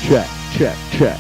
check.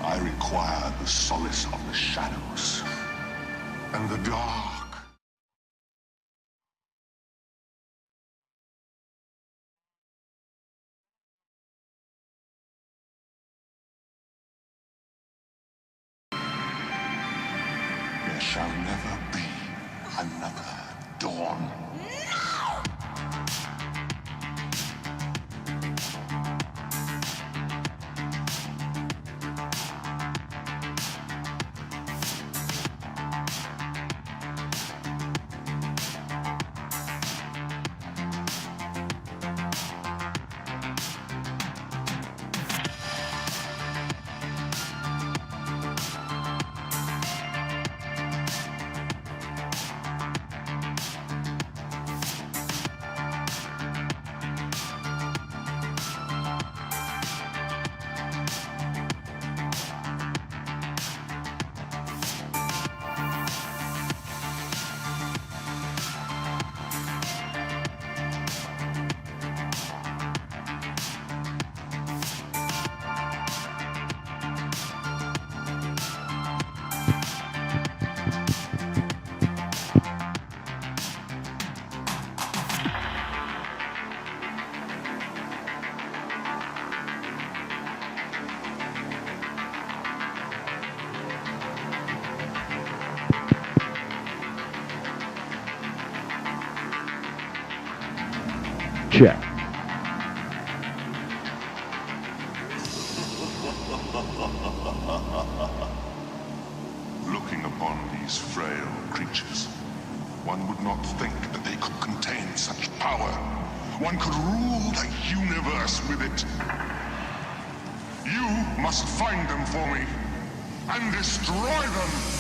I require the solace of the shadows and the dark. There shall never be another dawn. Check. Looking upon these frail creatures, one would not think that they could contain such power. One could rule the universe with it. You must find them for me and destroy them.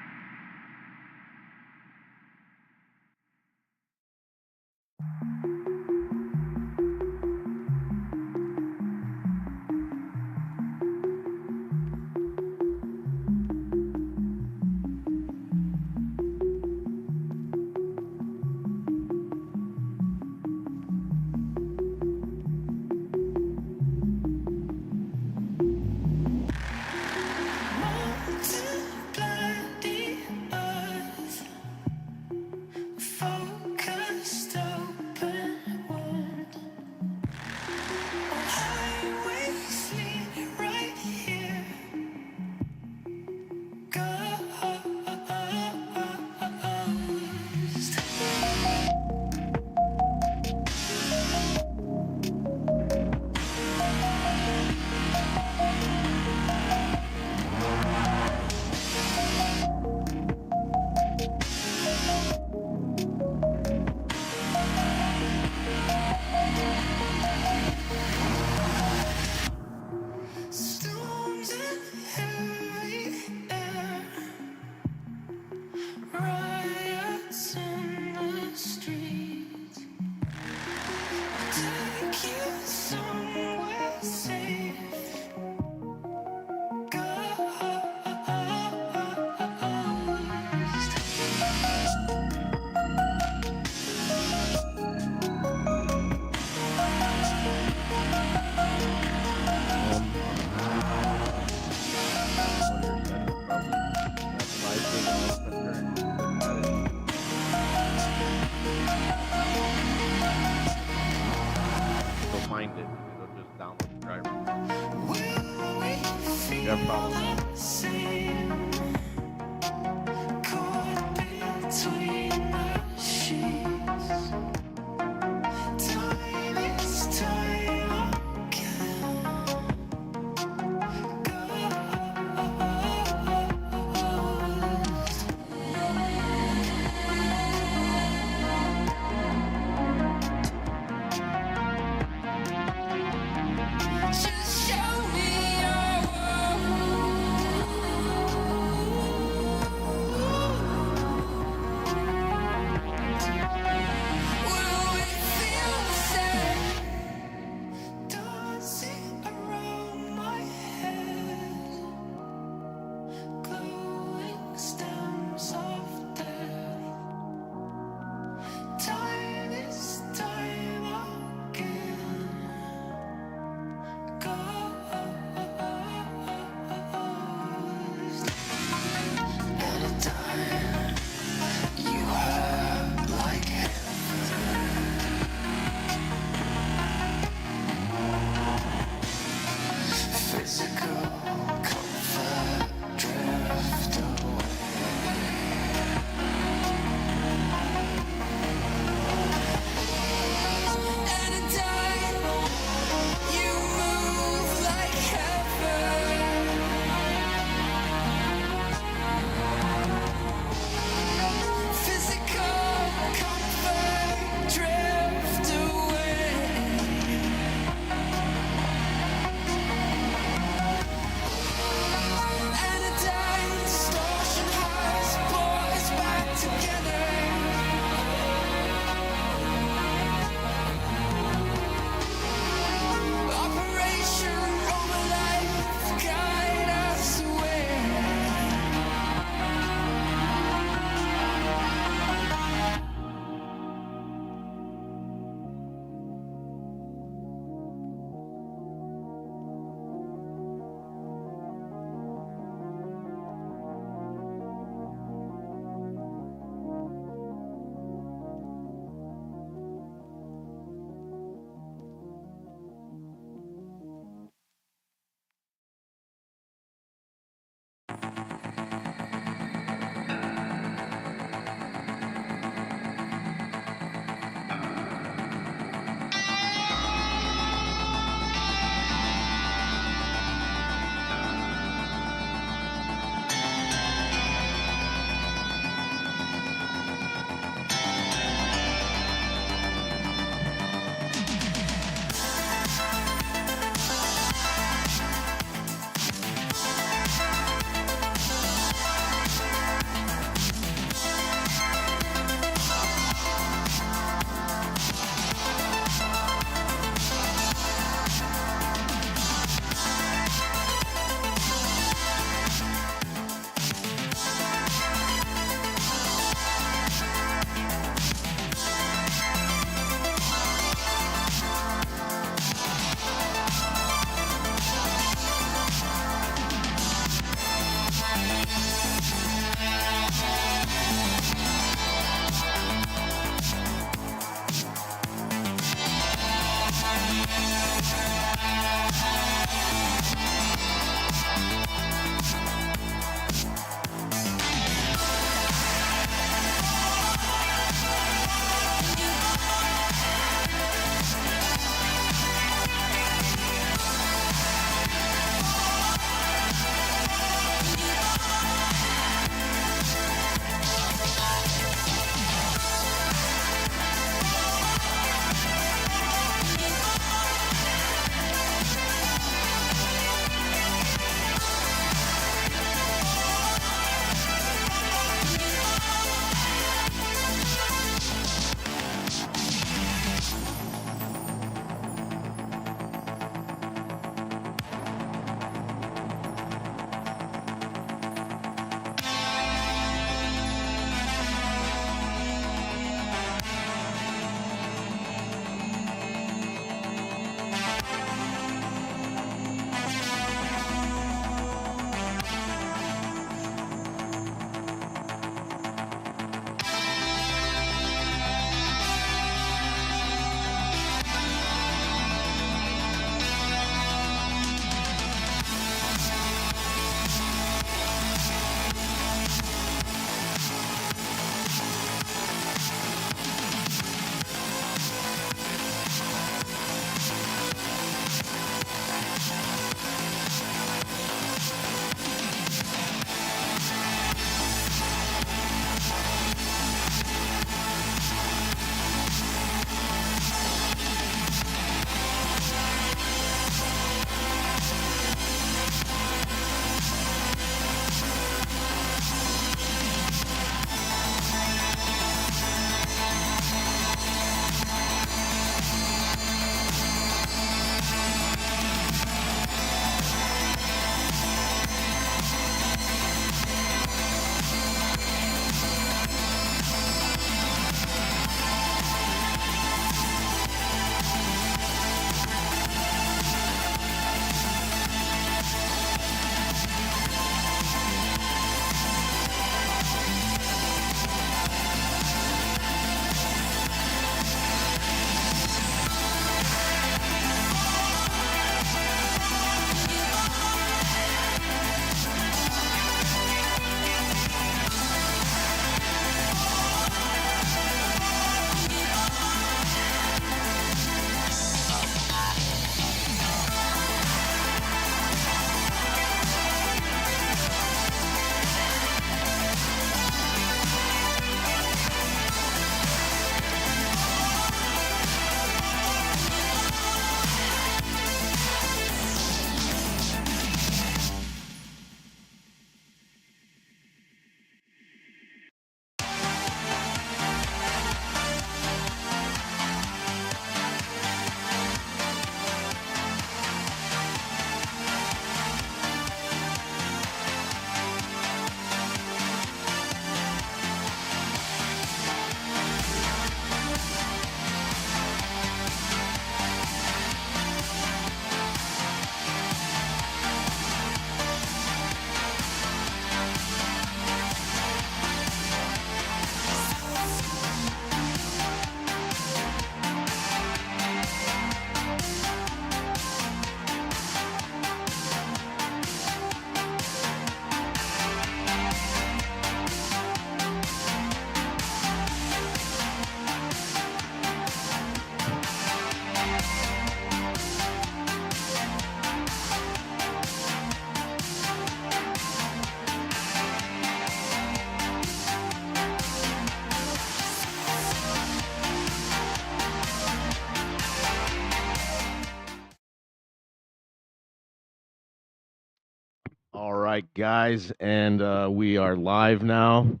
All right, guys, and we are live now.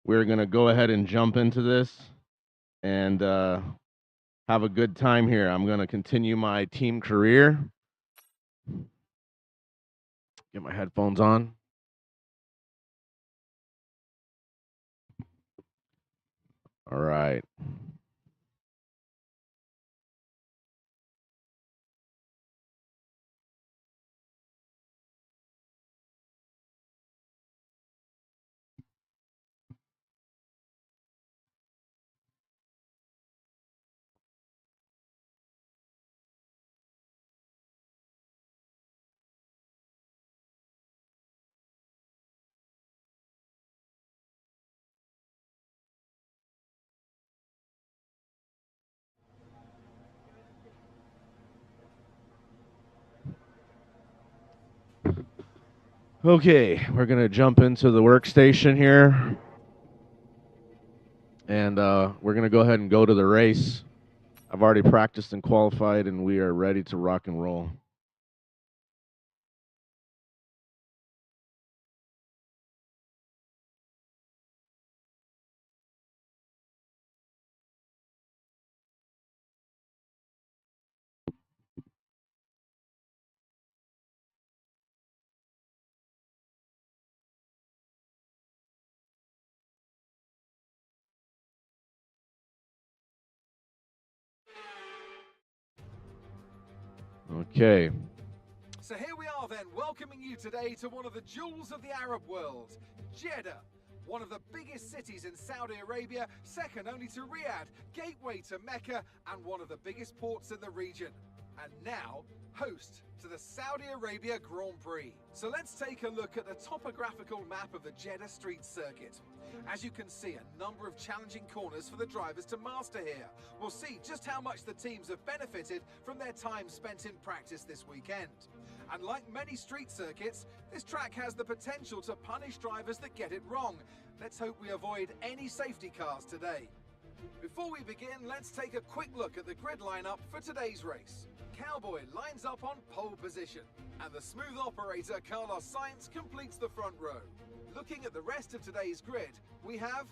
We're going to go ahead and jump into this and have a good time here. I'm going to continue my team career. Get my headphones on. All right. Okay, we're going to jump into the workstation here. And we're going to go ahead and go to the race. I've already practiced and qualified, and we are ready to rock and roll. Okay. So here we are then, welcoming you today to one of the jewels of the Arab world, Jeddah. One of the biggest cities in Saudi Arabia, second only to Riyadh, gateway to Mecca, and one of the biggest ports in the region. And now, host to the Saudi Arabia Grand Prix. So let's take a look at the topographical map of the Jeddah Street Circuit. As you can see, a number of challenging corners for the drivers to master here. We'll see just how much the teams have benefited from their time spent in practice this weekend. And like many street circuits, this track has the potential to punish drivers that get it wrong. Let's hope we avoid any safety cars today. Before we begin, let's take a quick look at the grid lineup for today's race. Cowboy lines up on pole position, and the smooth operator Carlos Sainz completes the front row. Looking at the rest of today's grid, we have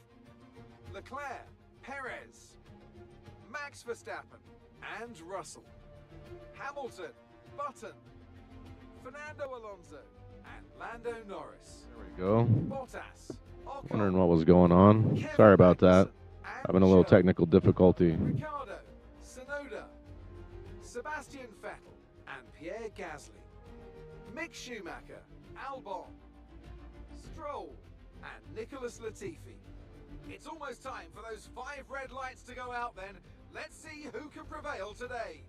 Leclerc, Perez, Max Verstappen, and Russell, Hamilton, Button, Fernando Alonso, and Lando Norris. There we go. Bottas, Ocon, Wondering what was going on. Kevin Sorry about that. Magnussen, Having a little Joe, technical difficulty. Ricardo, Sonoda, Sebastian Vettel, and Pierre Gasly. Mick Schumacher, Albon, Stroll, and Nicholas Latifi. It's almost time for those 5 red lights to go out then. Let's see who can prevail today.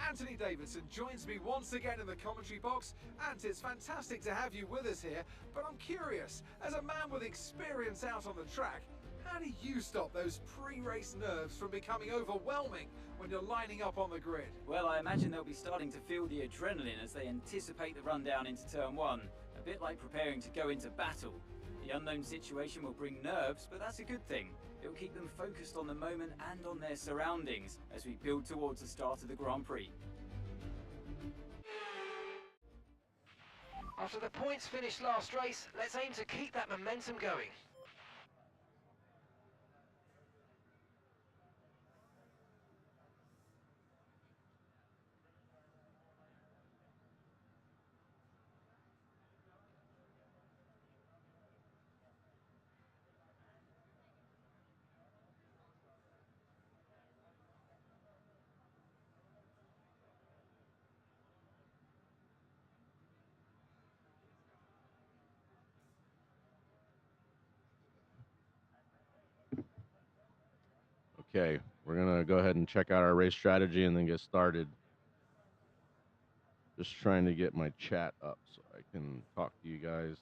Anthony Davidson joins me once again in the commentary box. Ant, it's fantastic to have you with us here, but I'm curious, as a man with experience out on the track, how do you stop those pre-race nerves from becoming overwhelming when you're lining up on the grid? Well, I imagine they'll be starting to feel the adrenaline as they anticipate the run down into turn 1, a bit like preparing to go into battle. The unknown situation will bring nerves, but that's a good thing. It'll keep them focused on the moment and on their surroundings as we build towards the start of the Grand Prix. After the points finished last race, let's aim to keep that momentum going. Okay, we're going to go ahead and check out our race strategy and then get started. Just trying to get my chat up so I can talk to you guys.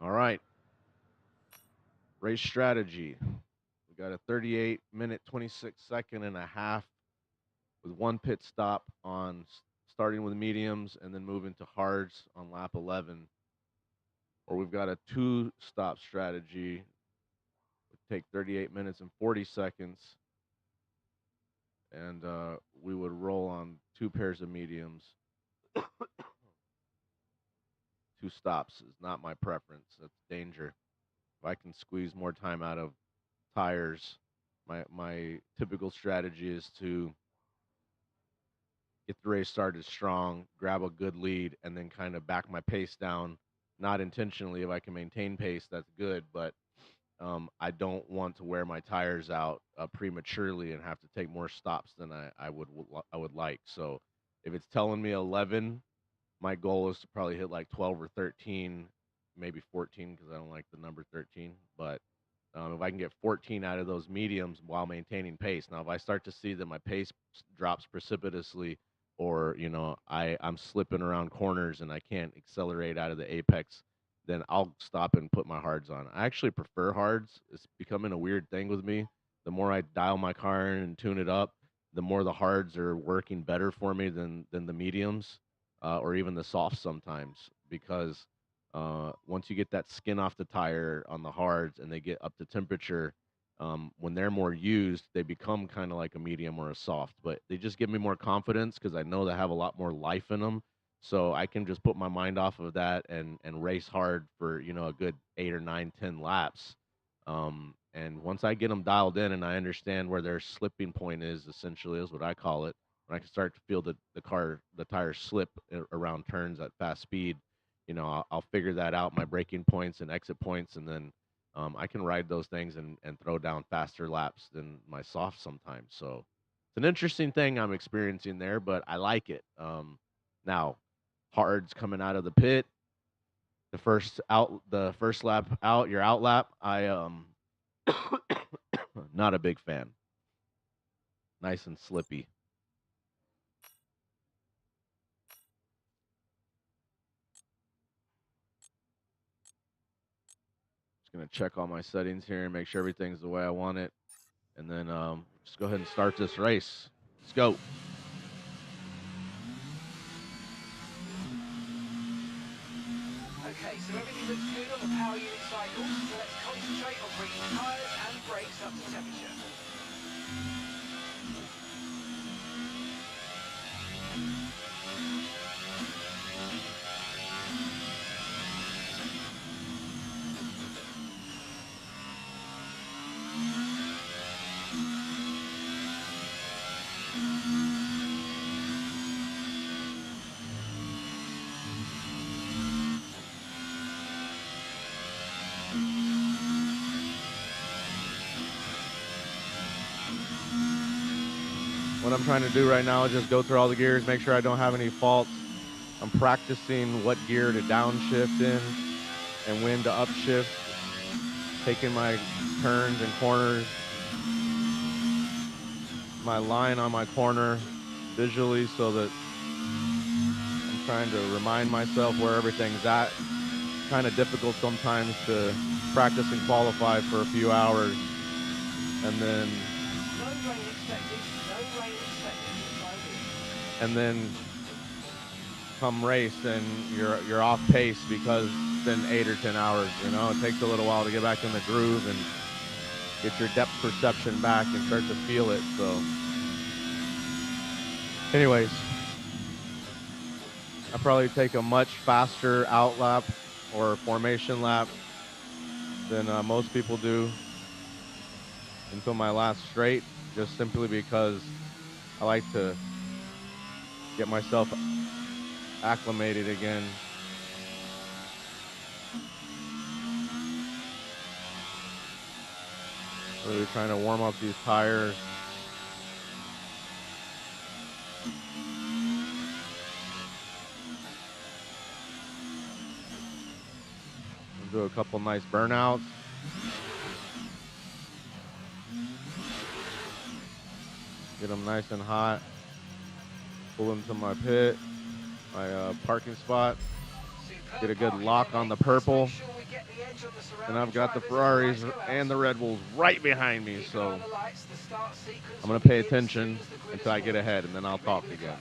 All right. Race strategy. We got a 38-minute, 26-second and a half with one pit stop on starting with mediums and then moving to hards on lap 11. Or we've got a two-stop strategy. Would take 38 minutes and 40 seconds, and we would roll on two pairs of mediums. Two stops is not my preference. That's danger. If I can squeeze more time out of tires, my typical strategy is to get the race started strong, grab a good lead, and then kind of back my pace down. Not intentionally. If I can maintain pace, that's good. But I don't want to wear my tires out prematurely and have to take more stops than I would like. So if it's telling me 11, my goal is to probably hit like 12 or 13, maybe 14 because I don't like the number 13. But if I can get 14 out of those mediums while maintaining pace. Now, if I start to see that my pace drops precipitously, or I'm slipping around corners and I can't accelerate out of the apex, then I'll stop and put my hards on. I actually prefer hards. It's becoming a weird thing with me. The more I dial my car in and tune it up, the more the hards are working better for me than the mediums, or even the softs sometimes, because once you get that skin off the tire on the hards and they get up to temperature, when they're more used, they become kind of like a medium or a soft. But they just give me more confidence because I know they have a lot more life in them. So I can just put my mind off of that and race hard for a good 8 or 9, 10 laps. And once I get them dialed in and I understand where their slipping point is, essentially is what I call it, when I can start to feel the tires slip around turns at fast speed, I'll figure that out, my braking points and exit points, and then I can ride those things and throw down faster laps than my soft sometimes. So it's an interesting thing I'm experiencing there, but I like it. Now, hards coming out of the pit, the first lap out, your out lap, I not a big fan. Nice and slippy. Just gonna check all my settings here and make sure everything's the way I want it, and then just go ahead and start this race. Let's go. Okay, so everything looks good on the power unit cycles, so let's concentrate on bringing tyres and brakes up to temperature. What I'm trying to do right now is just go through all the gears, make sure I don't have any faults. I'm practicing what gear to downshift in and when to upshift, taking my turns and corners, my line on my corner visually, so that I'm trying to remind myself where everything's at. Kind of difficult sometimes to practice and qualify for a few hours, and then No rain expected, no rain expected. and then come race and you're off pace because it's been 8 or 10 hours. It takes a little while to get back in the groove and get your depth perception back and start to feel it. So anyways, I probably take a much faster out lap or formation lap than most people do until my last straight, just simply because I like to get myself acclimated again. Really trying to warm up these tires. Do a couple nice burnouts. Get them nice and hot. Pull them to my pit, my parking spot. Superb, Get a good lock on the purple. And I've got the Ferraris and the Red Bulls right behind me, so I'm going to pay attention until I get ahead, and then I'll talk again.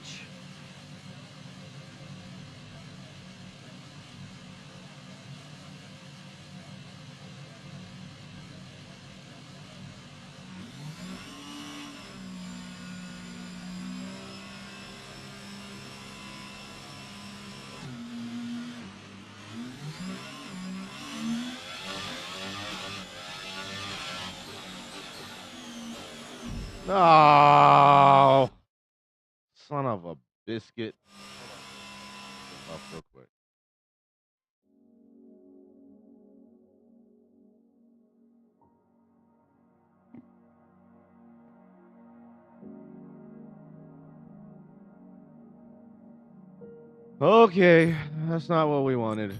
No! Son of a biscuit. Up real quick. Okay, that's not what we wanted.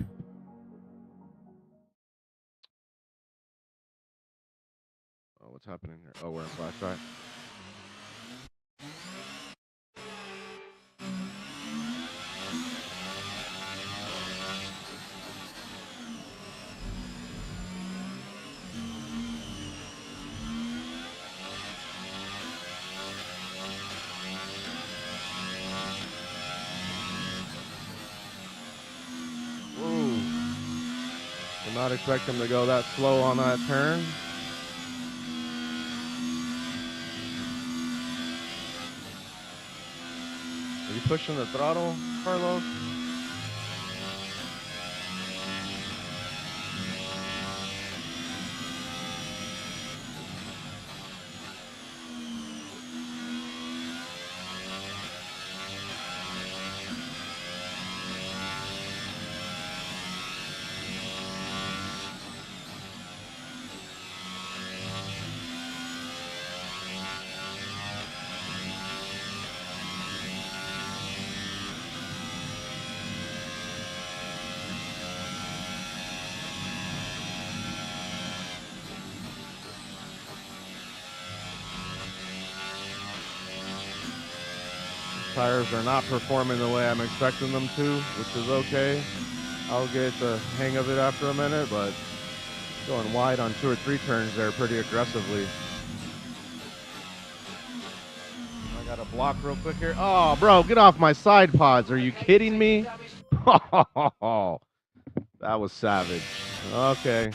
Oh, what's happening here? Oh, we're in flashback. Whoa. Did not expect him to go that slow on that turn. Are you pushing the throttle, Carlos? Tires are not performing the way I'm expecting them to, which is okay. I'll get the hang of it after a minute, but going wide on 2 or 3 turns there pretty aggressively. I got a block real quick here. Oh, bro, get off my side pods. Are you kidding me? Oh, that was savage. Okay.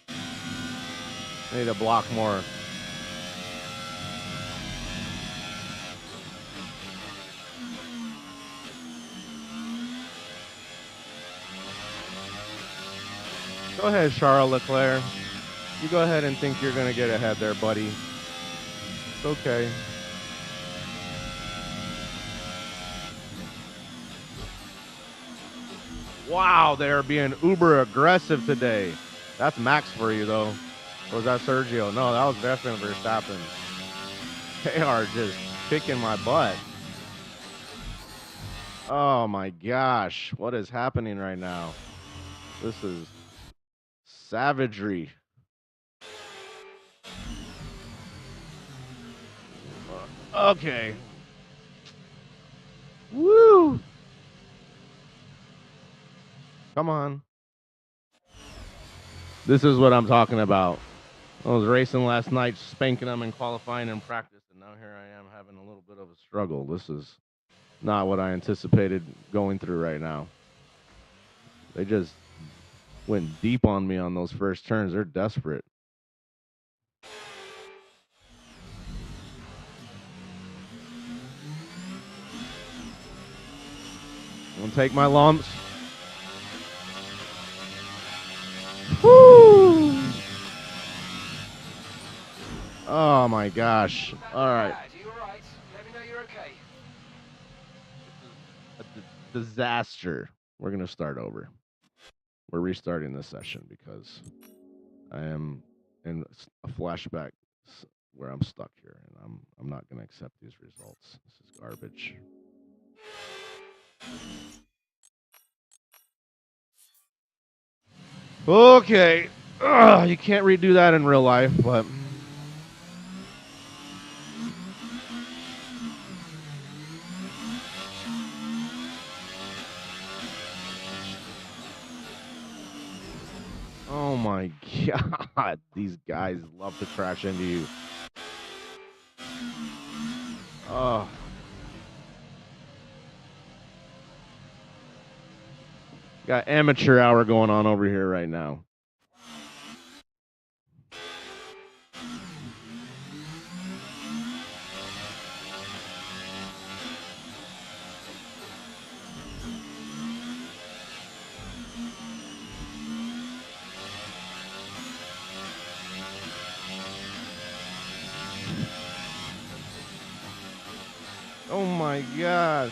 I need to block more. Go ahead, Charles Leclerc. You go ahead and think you're going to get ahead there, buddy. It's okay. Wow, they're being uber aggressive today. That's Max for you, though. Or was that Sergio? No, that was definitely Verstappen. They are just kicking my butt. Oh, my gosh. What is happening right now? This is savagery. Okay. Woo! Come on. This is what I'm talking about. I was racing last night, spanking them in qualifying and practice, and now here I am having a little bit of a struggle. This is not what I anticipated going through right now. They just went deep on me on those first turns. They're desperate. I'm gonna take my lumps. Woo! Oh my gosh. All right. Let me know you're okay. A disaster. We're going to start over. We're restarting this session because I am in a flashback where I'm stuck here, and I'm not going to accept these results. This is garbage. Okay. Ugh, you can't redo that in real life, but my god. These guys love to crash into you. Oh. Got amateur hour going on over here right now. Oh my gosh.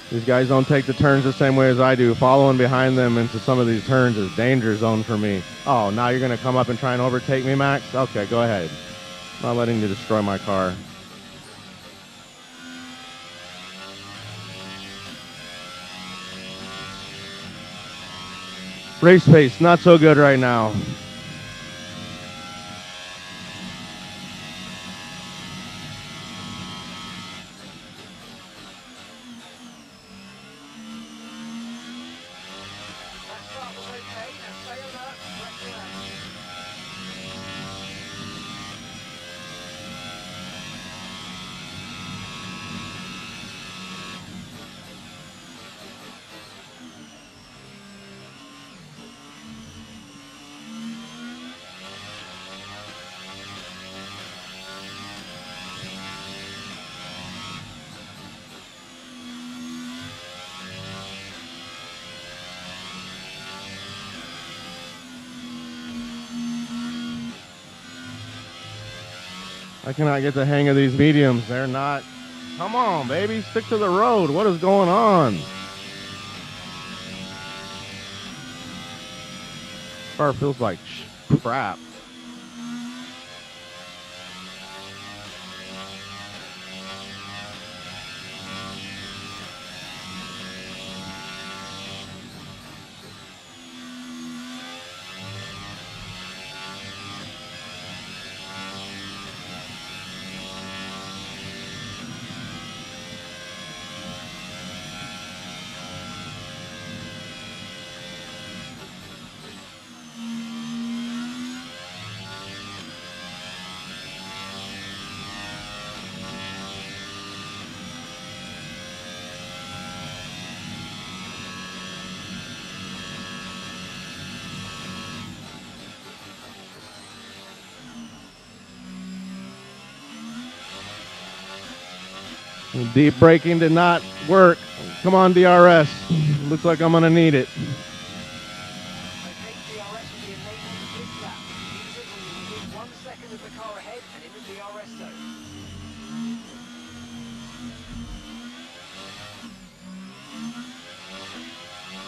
These guys don't take the turns the same way as I do. Following behind them into some of these turns is danger zone for me. Oh, now you're going to come up and try and overtake me, Max? Okay, go ahead. I'm not letting you destroy my car. Race pace, not so good right now. That start was okay. Now stay alert. Correct your aim. I cannot get the hang of these mediums. They're not. Come on, baby. Stick to the road. What is going on? Car feels like crap. Deep braking did not work. Come on, DRS. Looks like I'm going to need it. Okay, DRS will be enabled to this lap. Use it when you're within 1 second of the car ahead and in the DRS zone.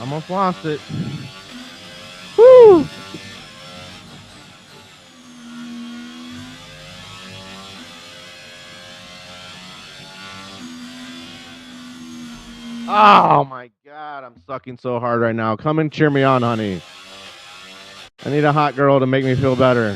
Almost lost it. Woo! Oh my god, I'm sucking so hard right now. Come and cheer me on, honey. I need a hot girl to make me feel better.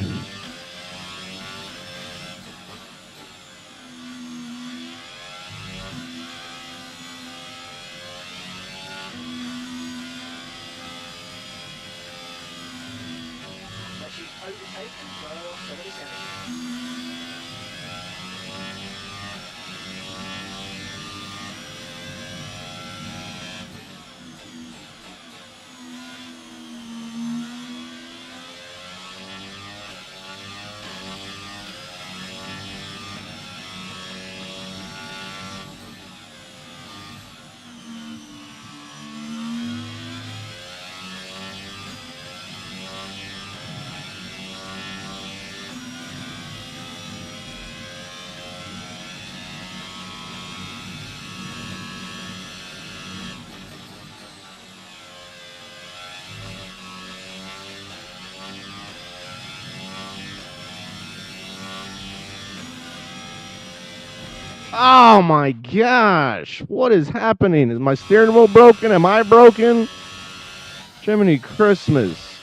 Let's use overtake and burn off some of this energy. Oh my gosh. What is happening? Is my steering wheel broken? Am I broken? Jiminy Christmas.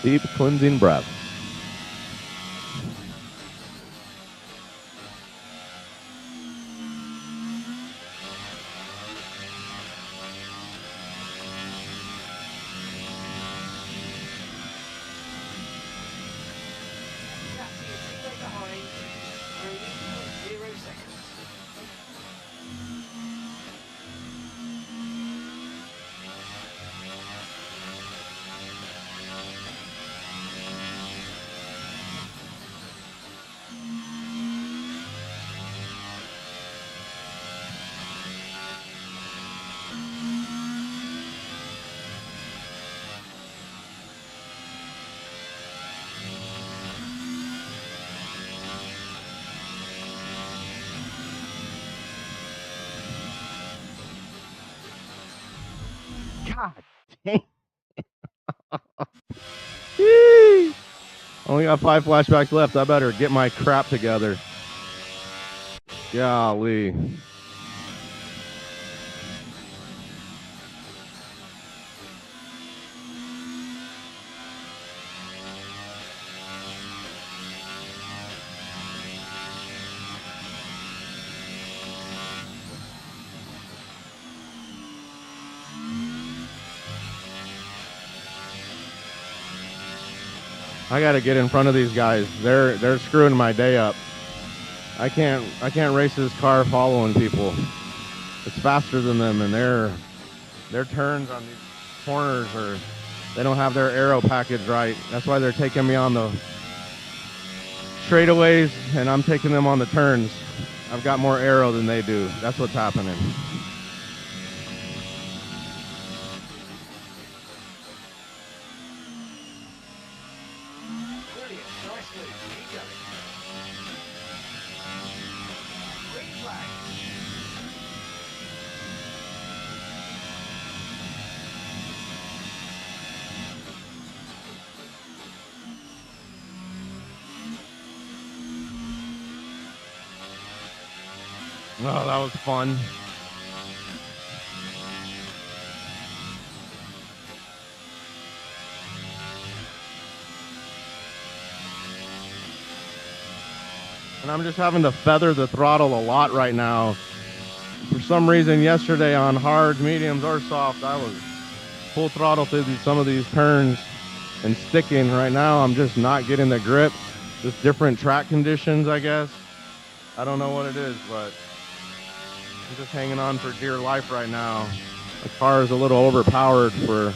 Deep cleansing breath. Taxi your teammate behind. 3.0 seconds. God dang. Yee. Only got 5 flashbacks left. I better get my crap together. Golly. I gotta get in front of these guys. They're screwing my day up. I can't race this car following people. It's faster than them, and their turns on these corners are, they don't have their aero package right. That's why they're taking me on the straightaways, and I'm taking them on the turns. I've got more aero than they do. That's what's happening. Brilliant. Nice move. Keep going. Green flag. Oh, that was fun. And I'm just having to feather the throttle a lot right now. For some reason, yesterday on hard, mediums, or soft, I was full throttle through some of these turns and sticking. Right now, I'm just not getting the grip. Just different track conditions, I guess. I don't know what it is, but I'm just hanging on for dear life right now. The car is a little overpowered for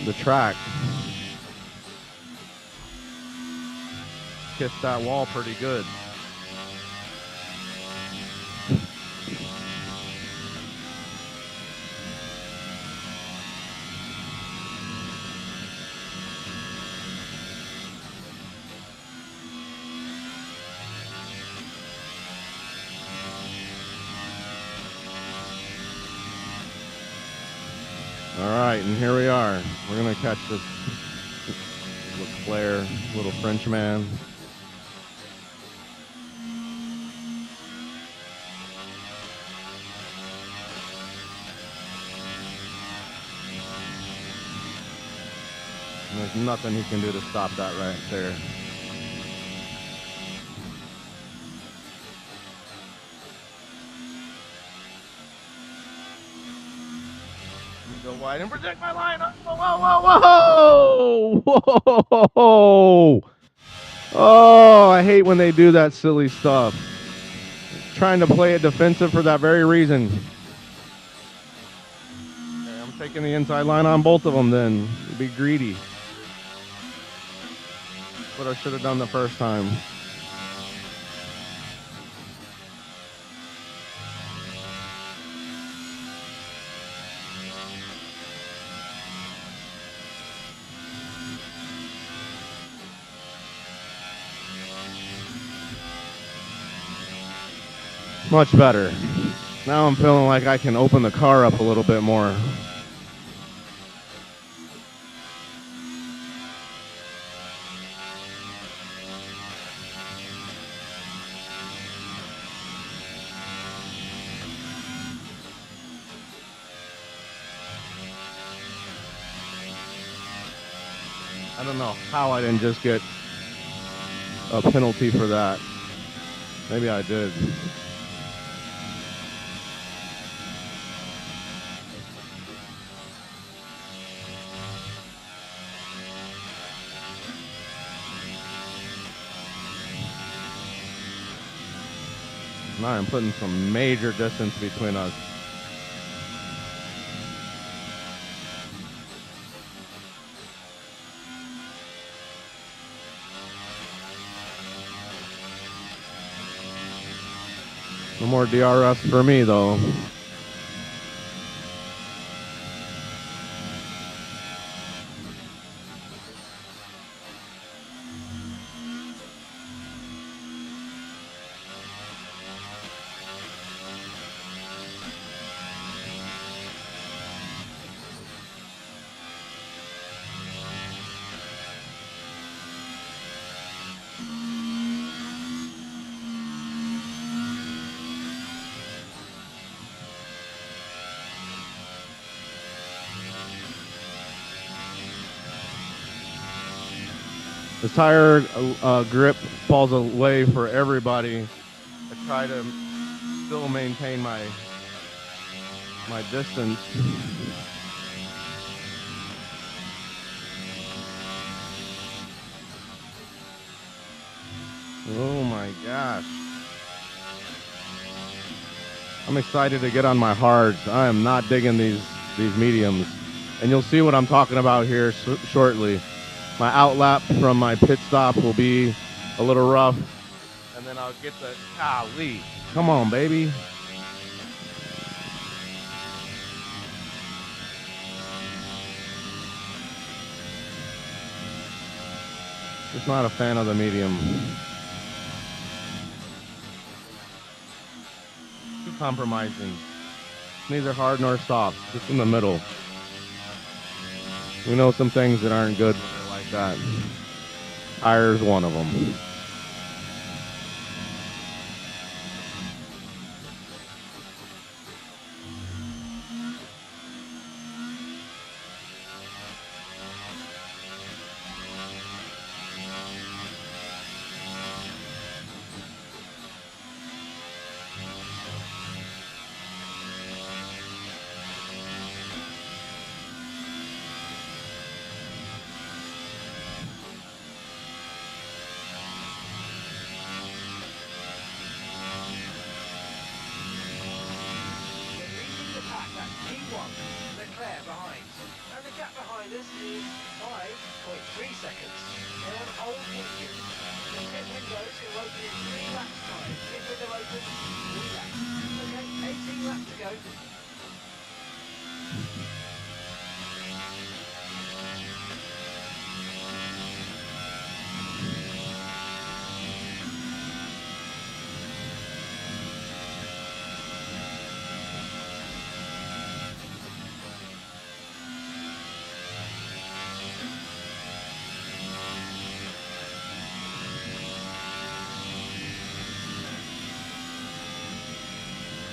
the track. Kissed that wall pretty good. All right, and here we are. We're gonna catch this Leclerc, little French man. And there's nothing he can do to stop that right there. Go wide and protect my line. Whoa, whoa, whoa, whoa! Whoa! Oh, I hate when they do that silly stuff. Trying to play it defensive for that very reason. Okay, I'm taking the inside line on both of them then. Be greedy. What I should have done the first time. Much better. Now I'm feeling like I can open the car up a little bit more. I don't know how I didn't just get a penalty for that. Maybe I did. Now I'm putting some major distance between us. No more DRS for me, though. The tire grip falls away for everybody. I try to still maintain my distance. Oh my gosh. I'm excited to get on my hards. I am not digging these mediums. And you'll see what I'm talking about here shortly. My outlap from my pit stop will be a little rough. And then I'll get the, golly, come on, baby. Just not a fan of the medium. Too compromising. Neither hard nor soft, just in the middle. We know some things that aren't good like that. Tire's one of them.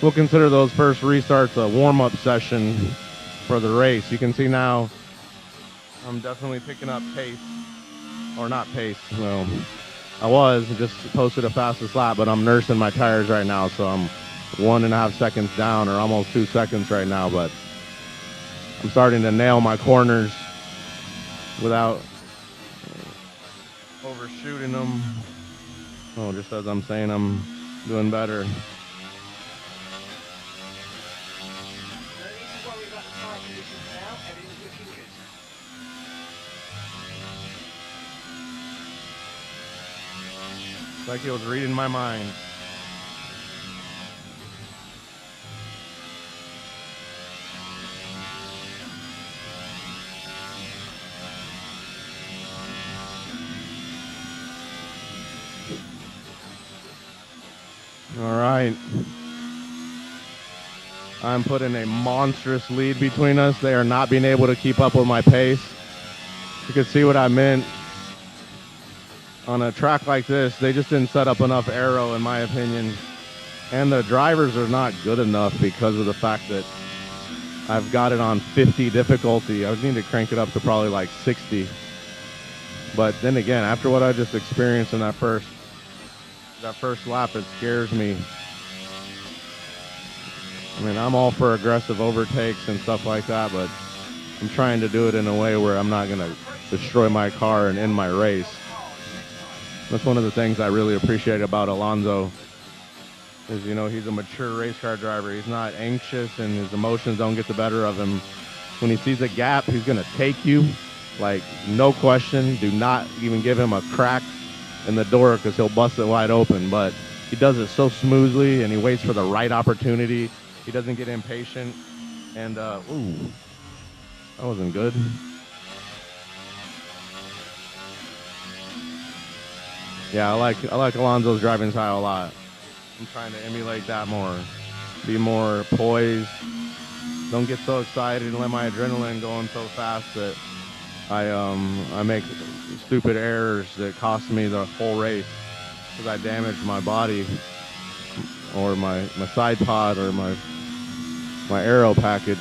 We'll consider those first restarts a warm-up session for the race. You can see now I'm definitely picking up pace, or not pace. No, I was just posted a fastest lap, but I'm nursing my tires right now, so I'm 1.5 seconds down, or almost 2 seconds right now. But I'm starting to nail my corners without overshooting them. Oh, just as I'm saying, I'm doing better. Like he was reading my mind. All right. I'm putting a monstrous lead between us. They are not being able to keep up with my pace. You can see what I meant. On a track like this, they just didn't set up enough aero, in my opinion. And the drivers are not good enough because of the fact that I've got it on 50 difficulty. I would need to crank it up to probably like 60. But then again, after what I just experienced in that first lap, it scares me. I mean, I'm all for aggressive overtakes and stuff like that, but I'm trying to do it in a way where I'm not going to destroy my car and end my race. That's one of the things I really appreciate about Alonso is, you know, he's a mature race car driver. He's not anxious and his emotions don't get the better of him. When he sees a gap, he's going to take you, like, no question. Do not even give him a crack in the door because he'll bust it wide open. But he does it so smoothly and he waits for the right opportunity. He doesn't get impatient. And, ooh, that wasn't good. Yeah, I like Alonso's driving style a lot. I'm trying to emulate that more. Be more poised. Don't get so excited and let my adrenaline going so fast that I make stupid errors that cost me the whole race because I damaged my body or my side pod or my aero package.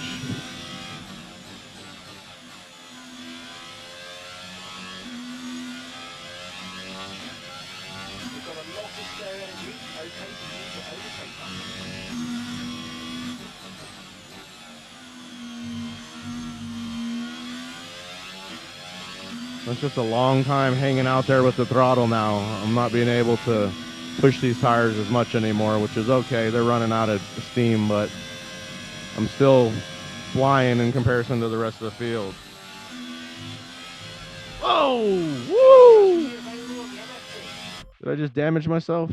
We've got a lot of spare energy. Okay for you to overtake them. It's just a long time hanging out there with the throttle now. I'm not being able to push these tires as much anymore, which is okay. They're running out of steam, but I'm still flying in comparison to the rest of the field. Oh, woo! Did I just damage myself?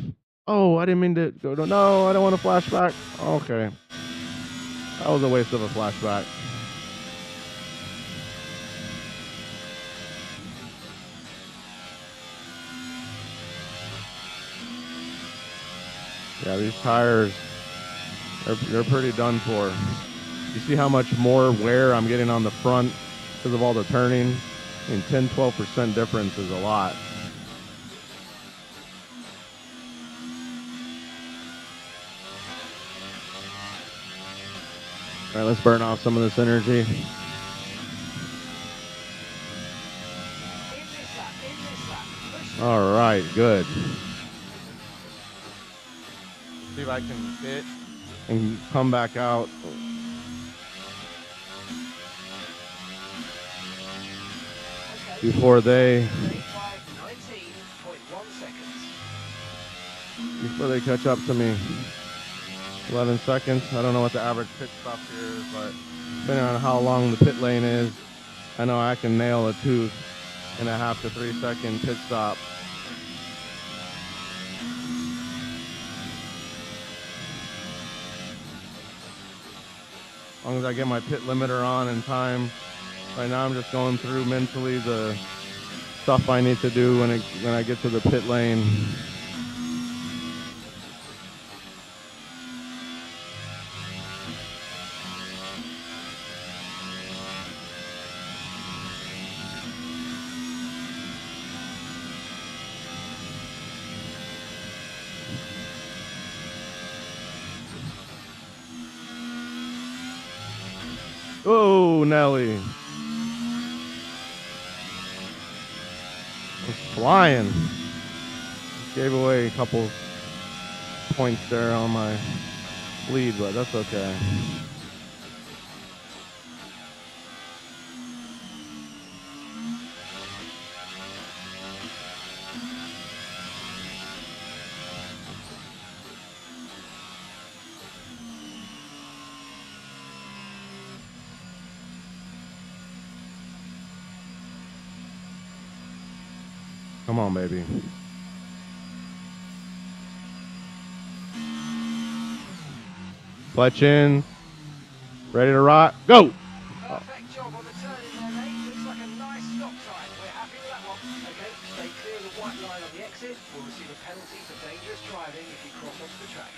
Oh, I didn't mean to go to, no, I don't want to flashback. Okay. That was a waste of a flashback. Yeah, these tires, they're pretty done for. You see how much more wear I'm getting on the front because of all the turning? I mean, 10-12% difference is a lot. All right, let's burn off some of this energy. All right, good. See if I can fit and come back out. Before they catch up to me. 11 seconds. I don't know what the average pit stop here is, but depending on how long the pit lane is, I know I can nail a 2.5 to 3 second pit stop. As long as I get my pit limiter on in time. Right now I'm just going through mentally the stuff I need to do when I get to the pit lane. Oh, Nelly. It's flying. Gave away a couple points there on my lead, but that's okay. Come on, baby. Clutch in. Ready to rock. Go! Perfect job on the turn in there, mate. Looks like a nice stop time. We're happy with that one. Okay, stay clear of the white line on the exit. We'll receive a penalty for dangerous driving if you cross onto the track.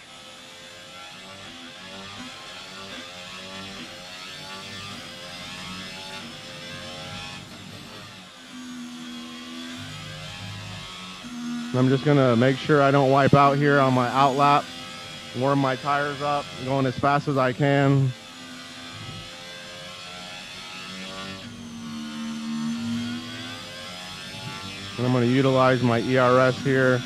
I'm just gonna make sure I don't wipe out here on my out lap. Warm my tires up, going as fast as I can. And I'm gonna utilize my ERS here.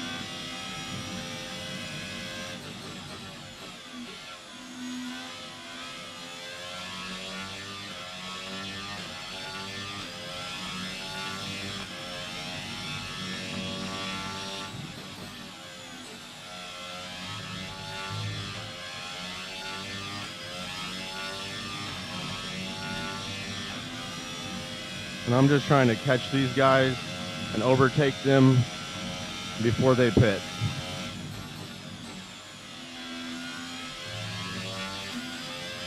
And I'm just trying to catch these guys and overtake them before they pit.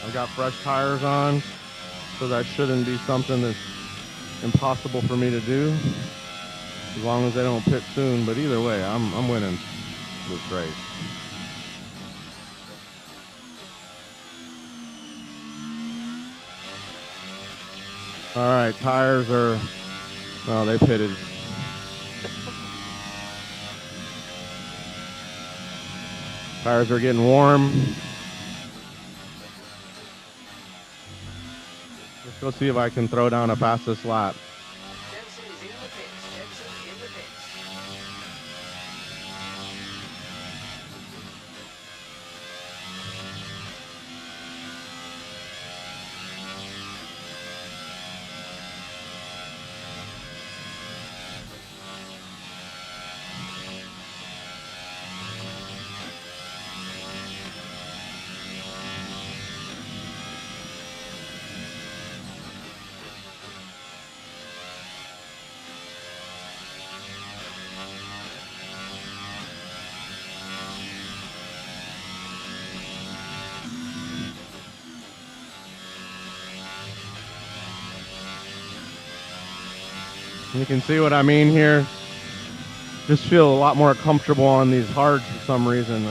I've got fresh tires on, so that shouldn't be something that's impossible for me to do, as long as they don't pit soon. But either way, I'm winning this race. All right, tires are, oh, they pitted. Tires are getting warm. Let's go see if I can throw down a fastest lap. Jensen is in the pits. Jensen in the pits. You can see what I mean here. Just feel a lot more comfortable on these hards for some reason.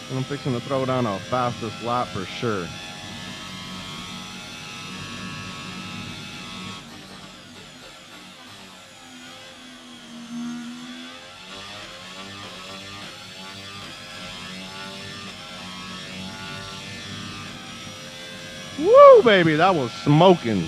And I'm fixing to throw down a fastest lap for sure. Woo, baby, that was smoking.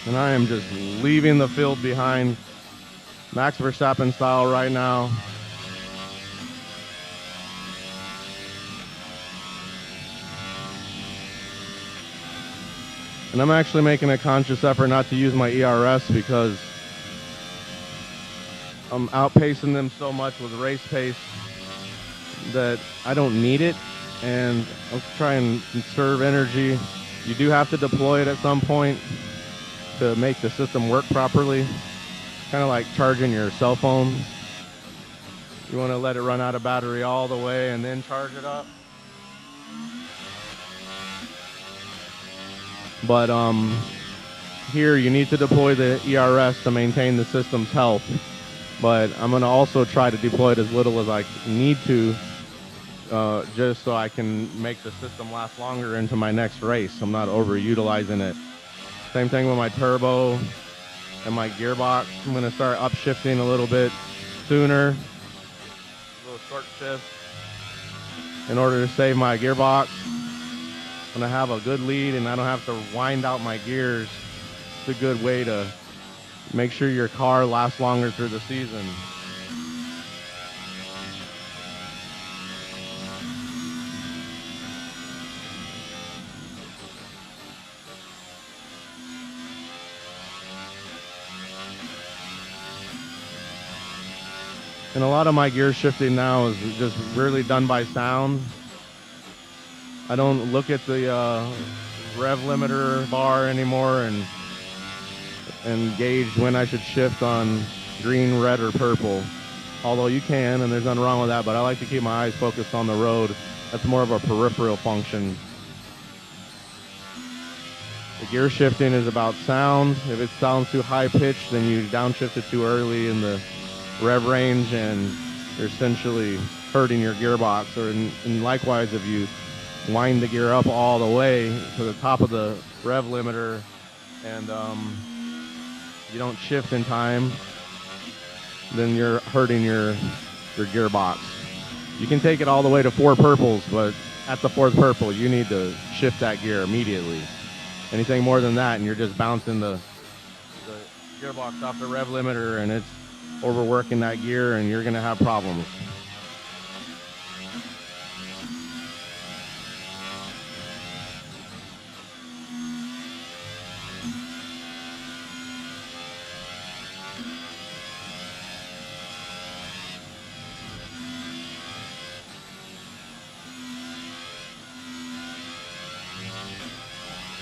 And I am just leaving the field behind, Max Verstappen style right now. And I'm actually making a conscious effort not to use my ERS because I'm outpacing them so much with race pace that I don't need it. And let's try and conserve energy. You do have to deploy it at some point to make the system work properly. Kind of like charging your cell phone. You want to let it run out of battery all the way and then charge it up. But here you need to deploy the ERS to maintain the system's health. But I'm going to also try to deploy it as little as I need to, just so I can make the system last longer into my next race. I'm not overutilizing it. Same thing with my turbo and my gearbox. I'm going to start upshifting a little bit sooner. A little short shift in order to save my gearbox. I'm going to have a good lead and I don't have to wind out my gears. It's a good way to make sure your car lasts longer through the season. And a lot of my gear shifting now is just really done by sound. I don't look at the rev limiter bar anymore and gauge when I should shift on green, red, or purple. Although you can, and there's nothing wrong with that, but I like to keep my eyes focused on the road. That's more of a peripheral function. The gear shifting is about sound. If it sounds too high pitched, then you downshift it too early in the rev range, and you're essentially hurting your gearbox. And likewise, if you wind the gear up all the way to the top of the rev limiter and you don't shift in time, then you're hurting your gearbox. You can take it all the way to 4 purples, but at the 4th purple, you need to shift that gear immediately. Anything more than that, and you're just bouncing the gearbox off the rev limiter, and it's overworking that gear, and you're going to have problems.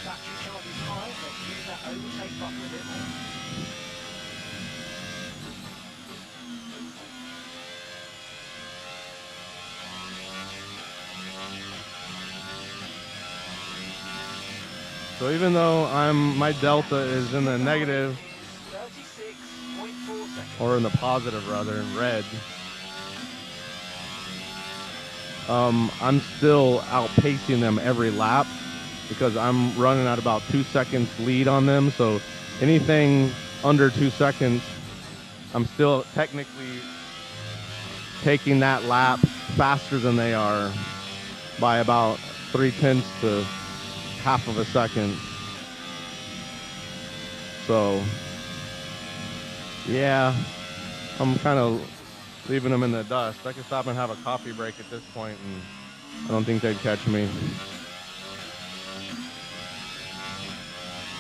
Battery charge is high, let's use that overtake button a bit more. So even though my delta is in the negative, 36.4 seconds. or in the positive rather, in red, I'm still outpacing them every lap because I'm running at about 2 seconds lead on them. So anything under 2 seconds, I'm still technically taking that lap faster than they are by about 0.3 to half of a second. So yeah, I'm kind of leaving them in the dust. I could stop and have a coffee break at this point, and I don't think they'd catch me,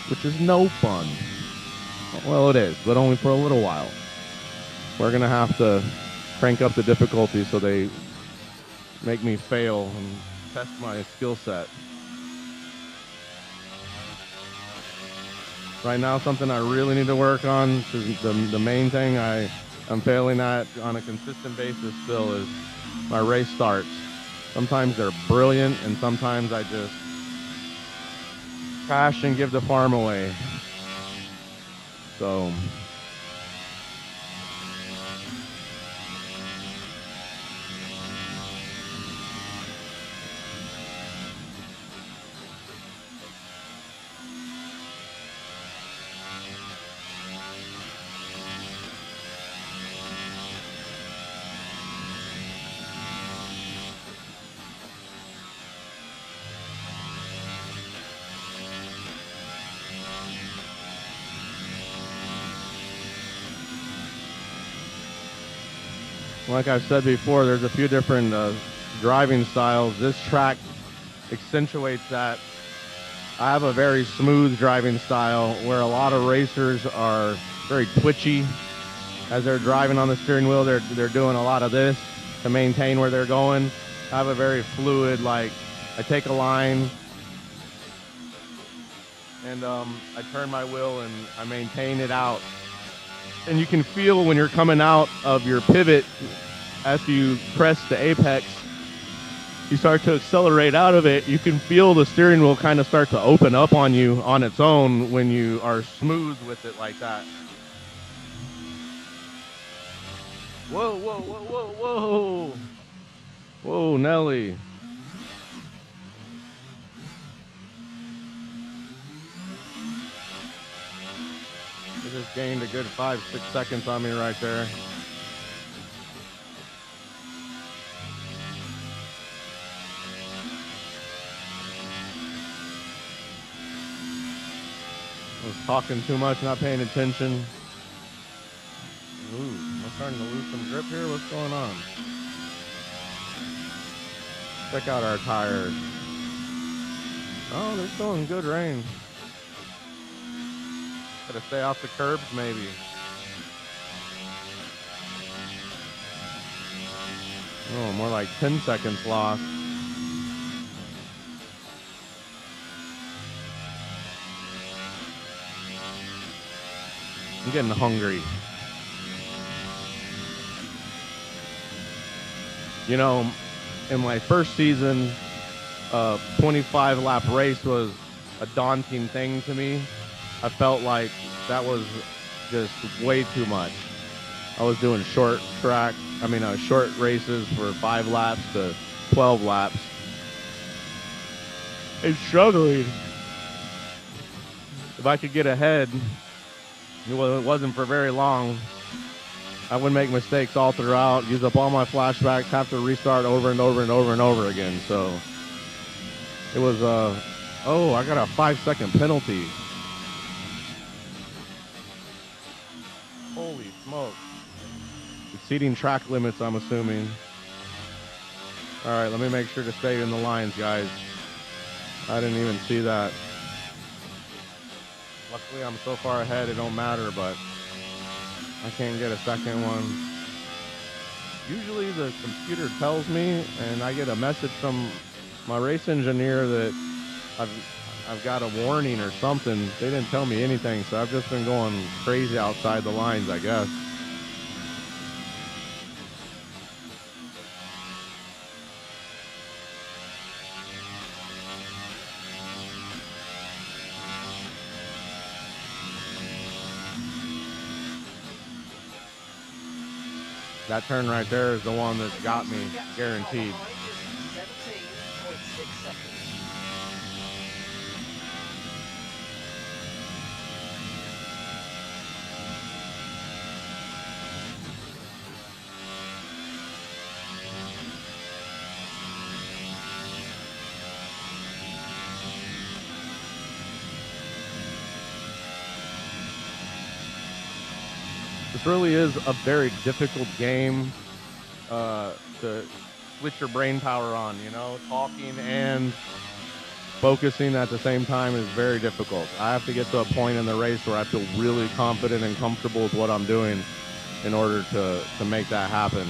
which is no fun. Well, it is, but only for a little while. We're gonna have to crank up the difficulty so they make me fail and test my skill set. Right now, something I really need to work on, is the main thing I'm failing at on a consistent basis still, is my race starts. Sometimes they're brilliant, and sometimes I just crash and give the farm away. So like I've said before, there's a few different driving styles. This track accentuates that. I have a very smooth driving style where a lot of racers are very twitchy as they're driving on the steering wheel. They're doing a lot of this to maintain where they're going. I have a very fluid, like I take a line and I turn my wheel and I maintain it out. And you can feel when you're coming out of your pivot, after you press the apex, you start to accelerate out of it. You can feel the steering wheel kind of start to open up on you on its own when you are smooth with it like that. Whoa, whoa, whoa, whoa, whoa. Whoa, Nelly. It just gained a good 5-6 seconds on me right there. I was talking too much, not paying attention. Ooh, I'm starting to lose some grip here. What's going on? Check out our tires. Oh, they're still in good range. Gotta stay off the curbs, maybe. Oh, more like 10 seconds lost. I'm getting hungry. You know, in my first season, a 25 lap race was a daunting thing to me. I felt like that was just way too much. I was doing short races for 5 laps to 12 laps. And struggling. If I could get ahead, it wasn't for very long. I would make mistakes all throughout, use up all my flashbacks, have to restart over and over and over and over again. So it was, oh, I got a 5-second penalty. Holy smoke. Exceeding track limits, I'm assuming. All right, let me make sure to stay in the lines, guys. I didn't even see that. Luckily, I'm so far ahead, it don't matter, but I can't get a second one. Usually the computer tells me, and I get a message from my race engineer that I've got a warning or something. They didn't tell me anything, so I've just been going crazy outside the lines, I guess. That turn right there is the one that got me, guaranteed. 17.6 seconds. This really is a very difficult game to switch your brain power on, you know? Talking and focusing at the same time is very difficult. I have to get to a point in the race where I feel really confident and comfortable with what I'm doing in order to make that happen.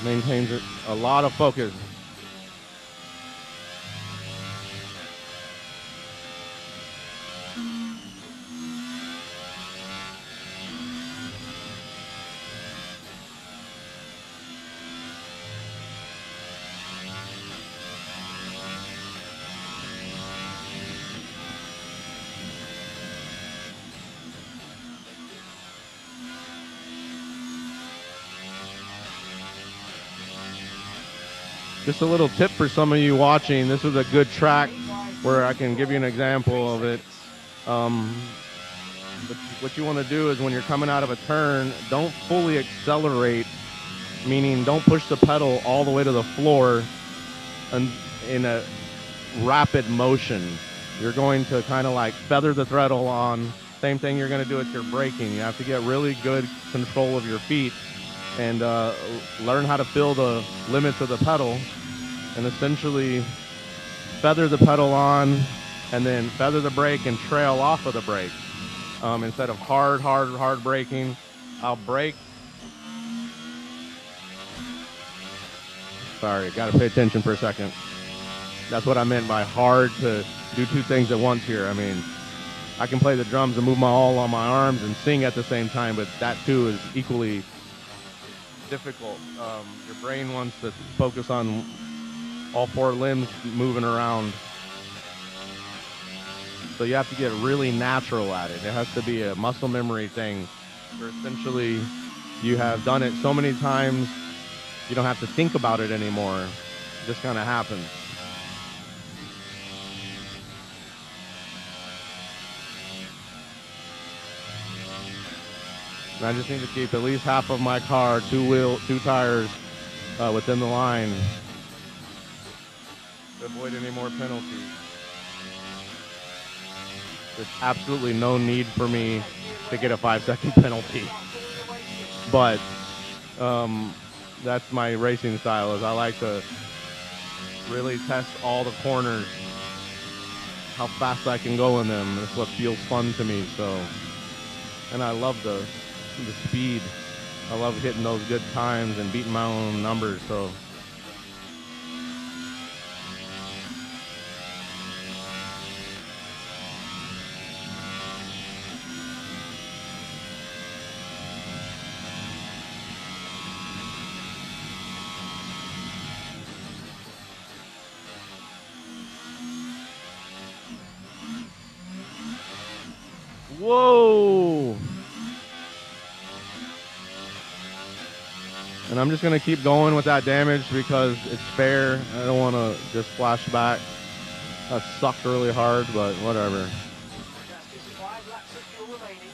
Maintains a lot of focus. Just a little tip for some of you watching. This is a good track where I can give you an example of it. But what you want to do is when you're coming out of a turn, don't fully accelerate, meaning don't push the pedal all the way to the floor and in a rapid motion. You're going to kind of like feather the throttle on. Same thing you're going to do with your braking. You have to get really good control of your feet and learn how to feel the limits of the pedal and essentially feather the pedal on and then feather the brake and trail off of the brake. Instead of hard braking, I'll brake. Sorry, got to pay attention for a second. That's what I meant by hard, to do two things at once here. I mean, I can play the drums and move all on my arms and sing at the same time, but that too is equally difficult. Your brain wants to focus on all 4 limbs moving around. So you have to get really natural at it. It has to be a muscle memory thing where essentially you have done it so many times, you don't have to think about it anymore. It just kind of happens. And I just need to keep at least half of my car, 2 tires, within the line to avoid any more penalties. There's absolutely no need for me to get a 5-second penalty. But that's my racing style, is I like to really test all the corners, how fast I can go in them. That's what feels fun to me. So, and I love the speed. I love hitting those good times and beating my own numbers. So. Whoa! And I'm just going to keep going with that damage because it's fair. I don't want to just flash back. That sucked really hard, but whatever. That's just 5 laps of fuel remaining.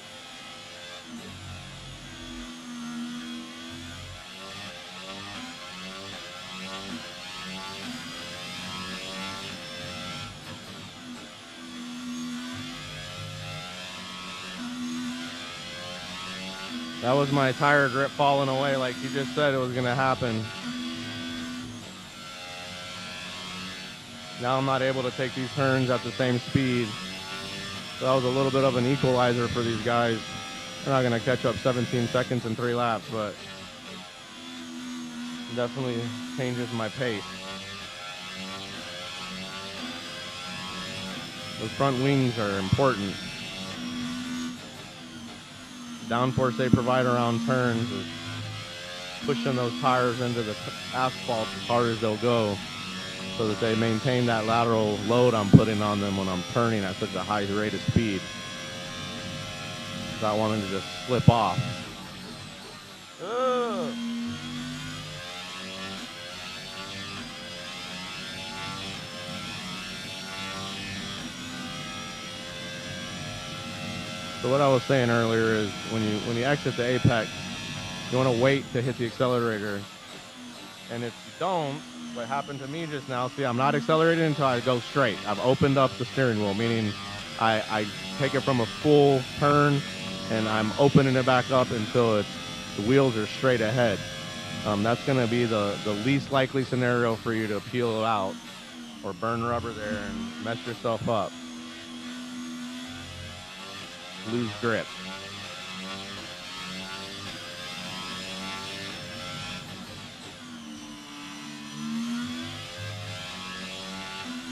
That was my tire grip falling away like you just said it was going to happen. Now I'm not able to take these turns at the same speed. So that was a little bit of an equalizer for these guys. They're not going to catch up 17 seconds in 3 laps, but it definitely changes my pace. Those front wings are important. Downforce they provide around turns is pushing those tires into the asphalt as hard as they'll go so that they maintain that lateral load I'm putting on them when I'm turning at such a high rate of speed. Without wanting to just slip off. Ugh. So what I was saying earlier is when you exit the apex, you want to wait to hit the accelerator. And if you don't, what happened to me just now, see, I'm not accelerating until I go straight. I've opened up the steering wheel, meaning I take it from a full turn and I'm opening it back up until the wheels are straight ahead. That's going to be the least likely scenario for you to peel out or burn rubber there and mess yourself up. Lose grip.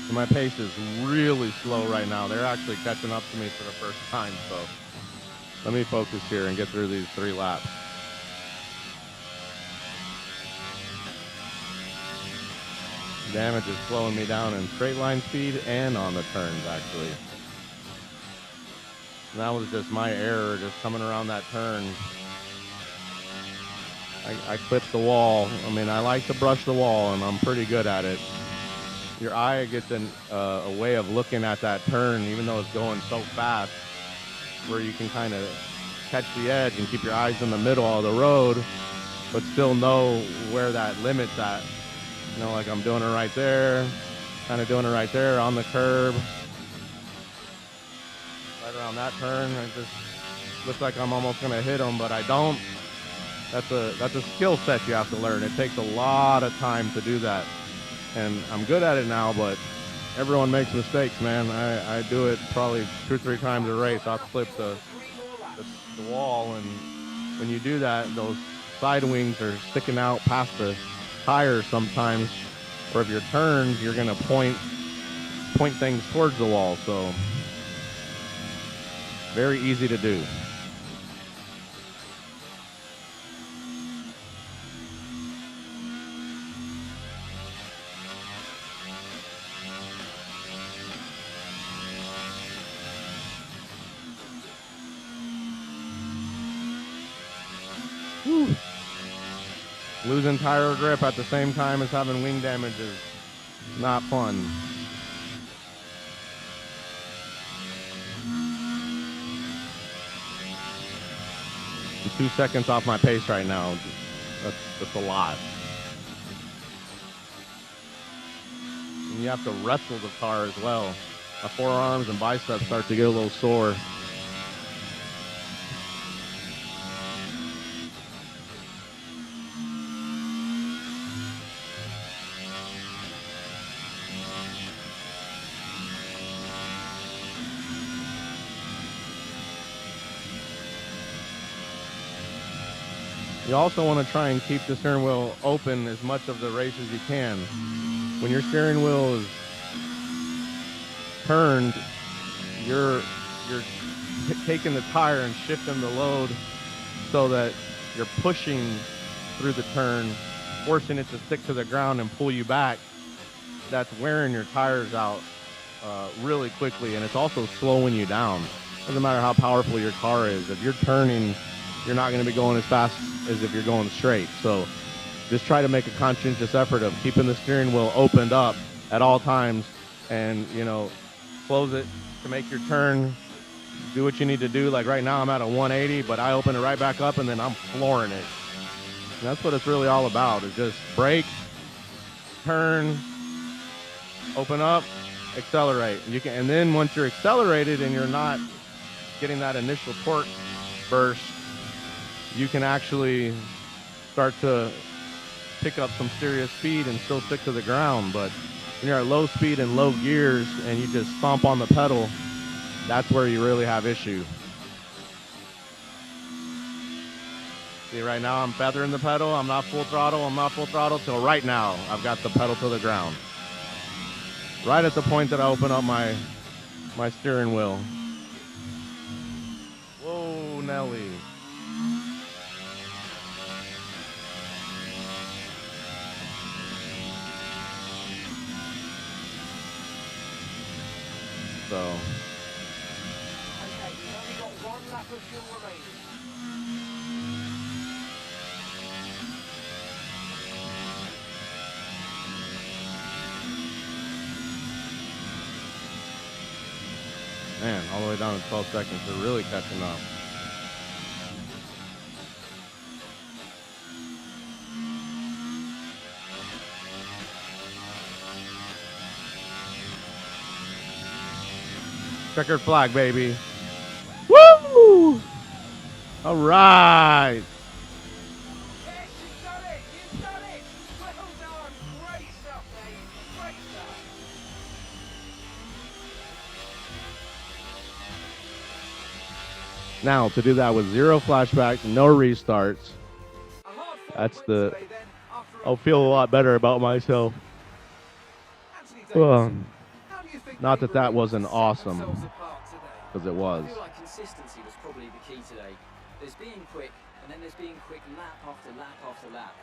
So my pace is really slow right now. They're actually catching up to me for the first time. So let me focus here and get through these 3 laps. Damage is slowing me down in straight line speed and on the turns actually. And that was just my error, just coming around that turn. I clipped the wall. I mean, I like to brush the wall, and I'm pretty good at it. Your eye gets a way of looking at that turn, even though it's going so fast, where you can kind of catch the edge and keep your eyes in the middle of the road, but still know where that limit's at. You know, like I'm doing it right there, kind of doing it right there on the curb. Right around that turn, it just looks like I'm almost going to hit them, but I don't. That's a skill set you have to learn. It takes a lot of time to do that. And I'm good at it now, but everyone makes mistakes, man. I do it probably 2 or 3 times a race. I'll clip the wall, and when you do that, those side wings are sticking out past the tires sometimes. Or if you're turned, you're going to point things towards the wall. So very easy to do. Whew. Losing tire grip at the same time as having wing damage is not fun. I'm 2 seconds off my pace right now. That's a lot. And you have to wrestle the car as well. My forearms and biceps start to get a little sore. You also want to try and keep the steering wheel open as much of the race as you can. When your steering wheel is turned, you're taking the tire and shifting the load so that you're pushing through the turn, forcing it to stick to the ground and pull you back. That's wearing your tires out really quickly, and it's also slowing you down. Doesn't matter how powerful your car is. If you're turning, you're not going to be going as fast as if you're going straight. So just try to make a conscientious effort of keeping the steering wheel opened up at all times, and close it to make your turn. Do what you need to do. Like right now, I'm at a 180, but I open it right back up, and then I'm flooring it. And that's what it's really all about, is just brake, turn, open up, accelerate. And then once you're accelerated and you're not getting that initial torque burst, you can actually start to pick up some serious speed and still stick to the ground. But when you're at low speed and low gears and you just stomp on the pedal, that's where you really have issue. See, right now I'm feathering the pedal. I'm not full throttle till right now. I've got the pedal to the ground. Right at the point that I open up my steering wheel. Whoa, Nelly. So. Okay, you've only got one lap of fuel remaining. Man, all the way down to 12 seconds. They're really catching up. Checkered flag, baby. Woo! All right. Yes, you've done it! You've done it! Well done! Great stuff, Dave. Great stuff. Now, to do that with 0 flashbacks, no restarts, A hard-fought that's win the... today then, after I'll feel a lot better about myself. Anthony Well, Davidson, how do you think not they that that were able to wasn't set awesome, themselves apart today? because it was. I feel like consistency was probably the key today. There's being quick, and then there's being quick lap after lap after lap.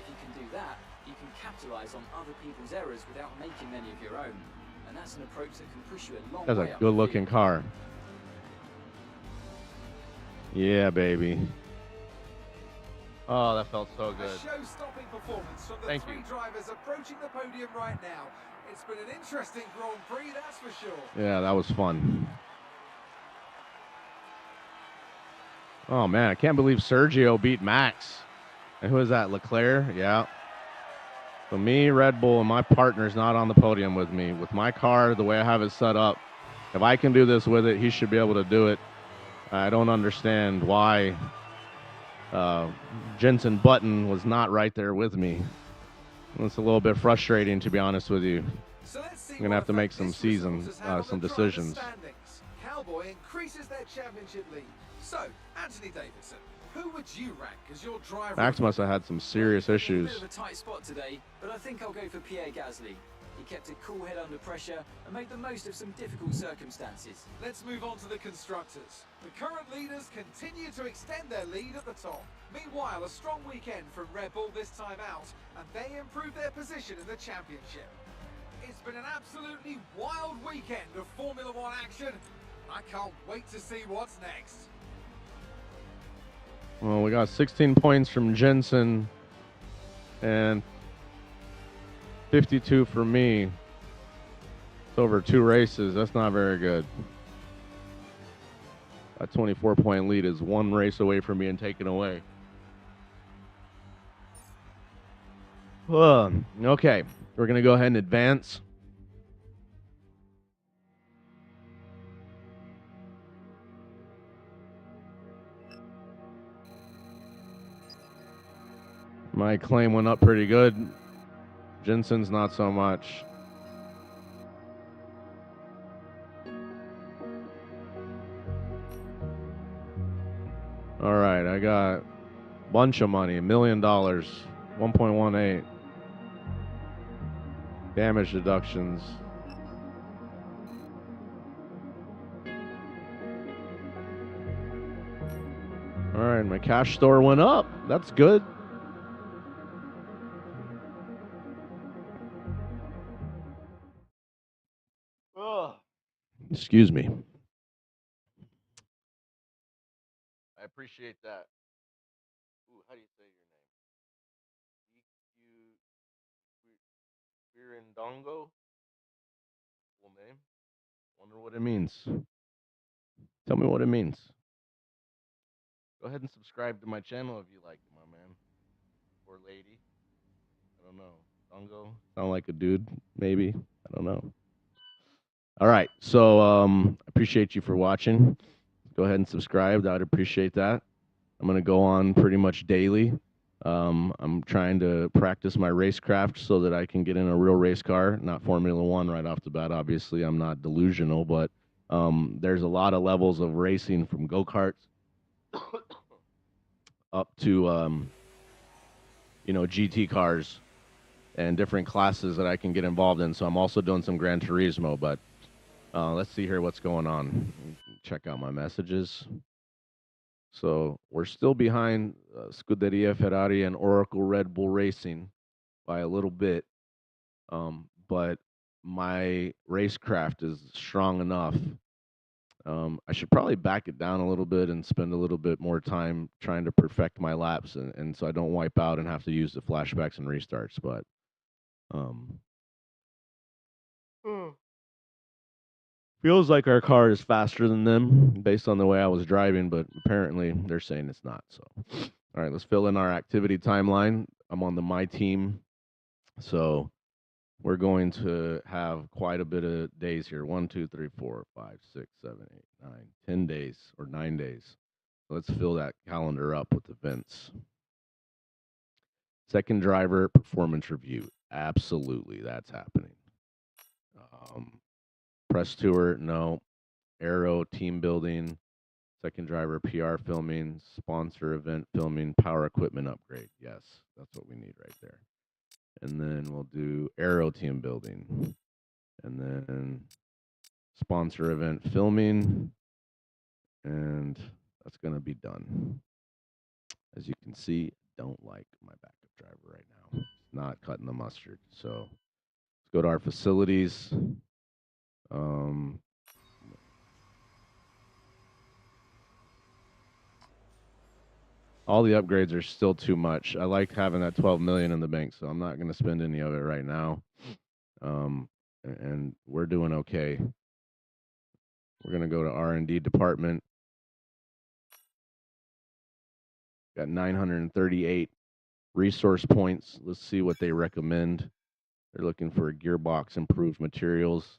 If you can do that, you can capitalize on other people's errors without making any of your own. And that's an approach that can push you a long That's way a up good the looking field. car. Yeah, baby. Oh, that felt so good. A show-stopping performance from the Thank three you. drivers approaching the podium right now. It's been an interesting Grand Prix, that's for sure. Yeah, that was fun. Oh, man, I can't believe Sergio beat Max. And who is that, Leclerc? Yeah. So me, Red Bull, and my partner's not on the podium with me. With my car, the way I have it set up, if I can do this with it, he should be able to do it. I don't understand why Jensen Button was not right there with me. It's a little bit frustrating, to be honest with you. So let's see I'm gonna have to what make effect some this season, result has had on some the drivers' decisions. standings. Cowboy increases their championship lead. So, Anthony Davidson, who would you rank as your driver? Max must have had some serious A issues. bit of a tight spot today, but I think I'll go for Pierre Gasly. He kept a cool head under pressure and made the most of some difficult circumstances. Let's move on to the constructors. The current leaders continue to extend their lead at the top. Meanwhile, a strong weekend from Red Bull this time out, and they improve their position in the championship. It's been an absolutely wild weekend of Formula One action. I can't wait to see what's next. Well, we got 16 points from Jensen and 52 for me. It's over 2 races. That's not very good. That 24-point lead is 1 race away from being taken away. Okay, we're going to go ahead and advance. My claim went up pretty good. Jensen's not so much. All right, I got Bunch of money, $1 million, 1.18. Damage deductions. All right, my cash store went up. That's good. Ugh. Excuse me. I appreciate that. Ooh, how do you say your name? Birindongo? Full name? Wonder what it means. Tell me what it means. Go ahead and subscribe to my channel if you like it, my man. Or lady. I don't know. Dongo? Sound like a dude, maybe. I don't know. All right. So appreciate you for watching. Go ahead and subscribe. I'd appreciate that. I'm going to go on pretty much daily. I'm trying to practice my racecraft so that I can get in a real race car, not Formula One right off the bat. Obviously, I'm not delusional, but there's a lot of levels of racing from go-karts up to, GT cars and different classes that I can get involved in. So I'm also doing some Gran Turismo, but let's see here what's going on. Check out my messages. So we're still behind Scuderia Ferrari and Oracle Red Bull Racing by a little bit, but my racecraft is strong enough. I should probably back it down a little bit and spend a little bit more time trying to perfect my laps, and so I don't wipe out and have to use the flashbacks and restarts. But feels like our car is faster than them based on the way I was driving, but apparently they're saying it's not. So, all right, let's fill in our activity timeline. I'm on the My Team, so we're going to have quite a bit of days here. 1, 2, 3, 4, 5, 6, 7, 8, 9, 10 days or 9 days. Let's fill that calendar up with events. Second driver performance review. Absolutely, that's happening. Press tour, no. Aero team building, second driver PR filming, sponsor event filming, power equipment upgrade. Yes, that's what we need right there. And then we'll do aero team building, and then sponsor event filming, and that's going to be done. As you can see, don't like my backup driver right now. It's not cutting the mustard. So let's go to our facilities. All the upgrades are still too much. I like having that 12 million in the bank, so I'm not going to spend any of it right now. And we're doing okay. We're going to go to R&D department. Got 938 resource points. Let's see what they recommend. They're looking for a gearbox, improved materials.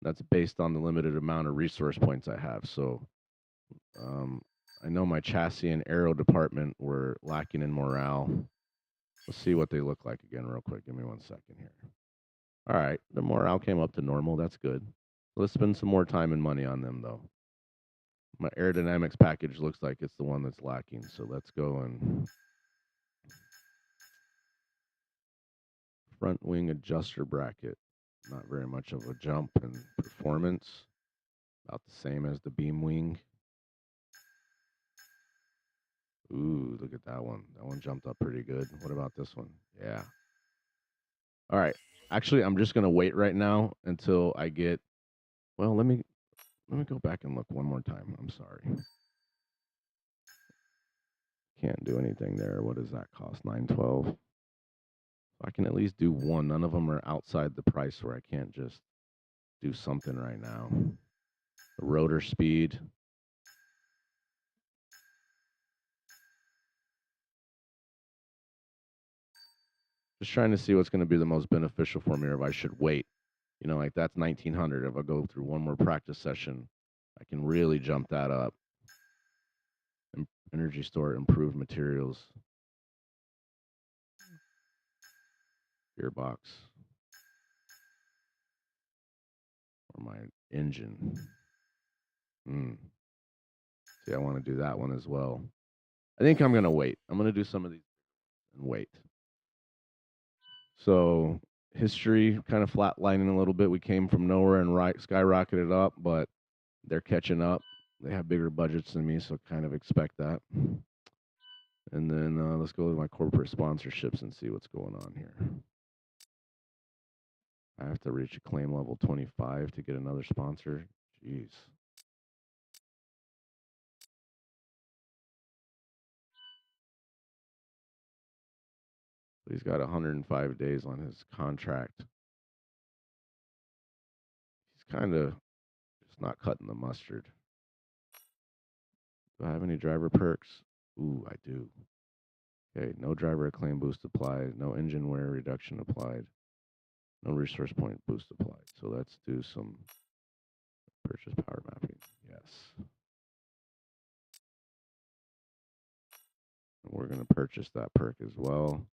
That's based on the limited amount of resource points I have. So I know my chassis and aero department were lacking in morale. Let's see what they look like again real quick. Give me 1 second here. All right, the morale came up to normal. That's good. Let's spend some more time and money on them, though. My aerodynamics package looks like it's the one that's lacking. So let's go and front wing adjuster bracket. Not very much of a jump in performance. About the same as the beam wing. Ooh, look at that one. That one jumped up pretty good. What about this one? Yeah. All right. Actually, I'm just going to wait right now until I get, well, let me go back and look one more time. I'm sorry. Can't do anything there. What does that cost? 912. I can at least do one. None of them are outside the price where I can't just do something right now. The rotor speed. Just trying to see what's going to be the most beneficial for me, or if I should wait. Like that's 1900. If I go through one more practice session, I can really jump that up. Energy store, improved materials. Gearbox. Or my engine. See, I want to do that one as well. I think I'm gonna wait. I'm gonna do some of these and wait. So history kind of flatlining a little bit. We came from nowhere and skyrocketed up, but they're catching up. They have bigger budgets than me, so kind of expect that. And then let's go to my corporate sponsorships and see what's going on here. I have to reach a claim level 25 to get another sponsor. Jeez. He's got 105 days on his contract. He's kind of just not cutting the mustard. Do I have any driver perks? Ooh, I do. Okay, no driver acclaim boost applied. No engine wear reduction applied. No resource point boost applied. So let's do some purchase power mapping. Yes. And we're going to purchase that perk as well.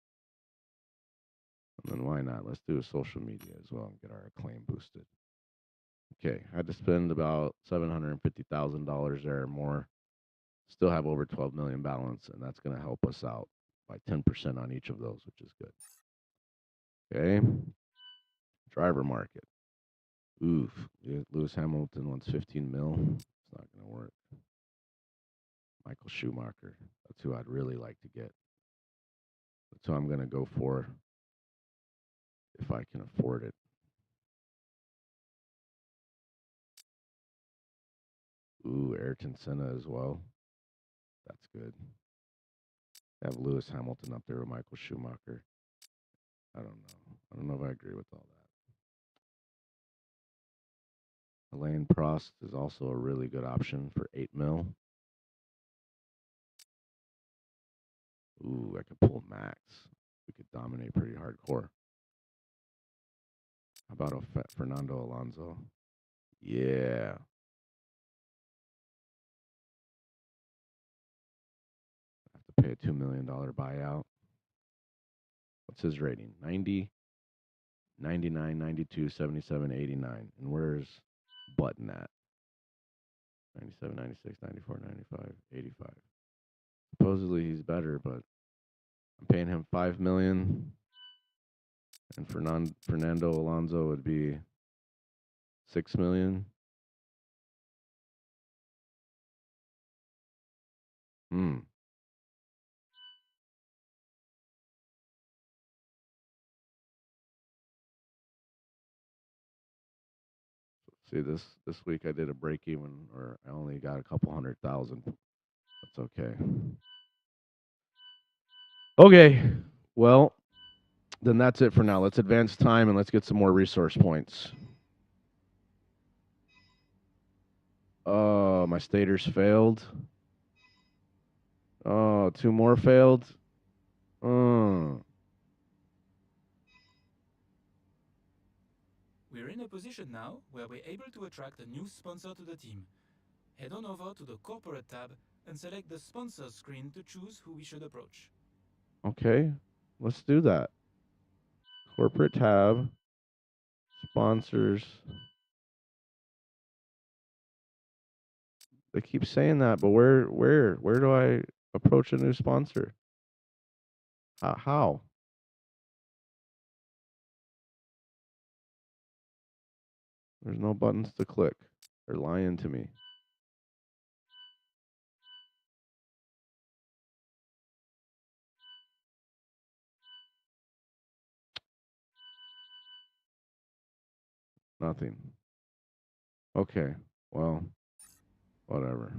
And then why not? Let's do a social media as well and get our acclaim boosted. Okay, I had to spend about $750,000 there or more. Still have over 12 million balance, and that's going to help us out by 10% on each of those, which is good. Okay, driver market. Oof, Lewis Hamilton wants 15 mil. It's not going to work. Michael Schumacher. That's who I'd really like to get. That's who I'm going to go for if I can afford it. Ooh, Ayrton Senna as well. That's good. Have Lewis Hamilton up there with Michael Schumacher. I don't know. I don't know if I agree with all that. Alain Prost is also a really good option for 8 mil. Ooh, I could pull Max. We could dominate pretty hardcore. How about a Fernando Alonso? Yeah. I have to pay a $2 million buyout. What's his rating? 90, 99, 92, 77, 89. And where's Button at? 97, 96, 94, 95, 85. Supposedly he's better, but I'm paying him $5 million. And Fernando Alonso would be $6 million. See, this week I did a break even, or I only got a couple 100,000. That's okay. Okay, well, then that's it for now. Let's advance time and let's get some more resource points. Oh, my stators failed. Oh, 2 more failed. We're in a position now where we're able to attract a new sponsor to the team. Head on over to the corporate tab and select the sponsors screen to choose who we should approach. Okay, let's do that. Corporate tab, sponsors. They keep saying that, but where do I approach a new sponsor? How? There's no buttons to click. They're lying to me. Nothing. Okay, well, whatever.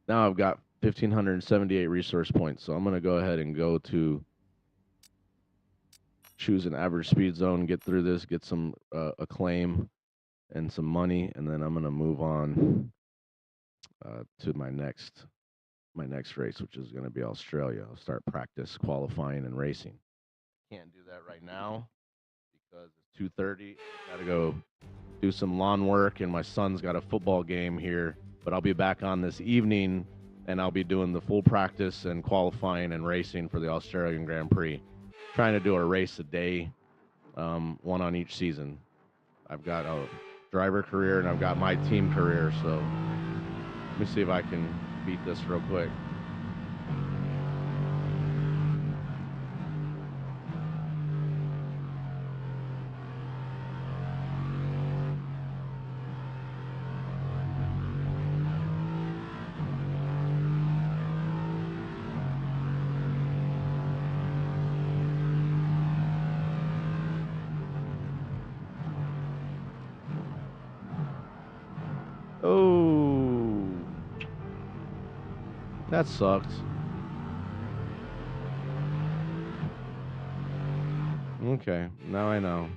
Now I've got 1,578 resource points, so I'm going to go ahead and go to choose an average speed zone, get through this, get some acclaim and some money, and then I'm going to move on to my next race, which is going to be Australia. I'll start practice qualifying and racing. Can't do that right now because it's 2:30. Got to go do some lawn work, and my son's got a football game here. But I'll be back on this evening, and I'll be doing the full practice and qualifying and racing for the Australian Grand Prix. Trying to do a race a day, one on each season. I've got a driver career, and I've got my team career, so let me see if I can beat this real quick. Oh, that sucked. Okay, now I know.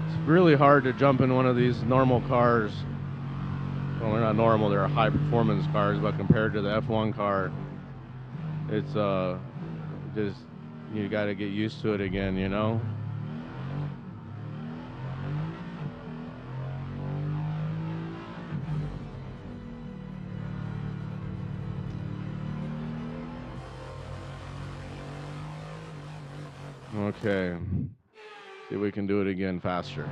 It's really hard to jump in one of these normal cars. Well, they're not normal, they're high performance cars, but compared to the F1 car, it's just you got to get used to it again, you know? Okay. See if we can do it again faster.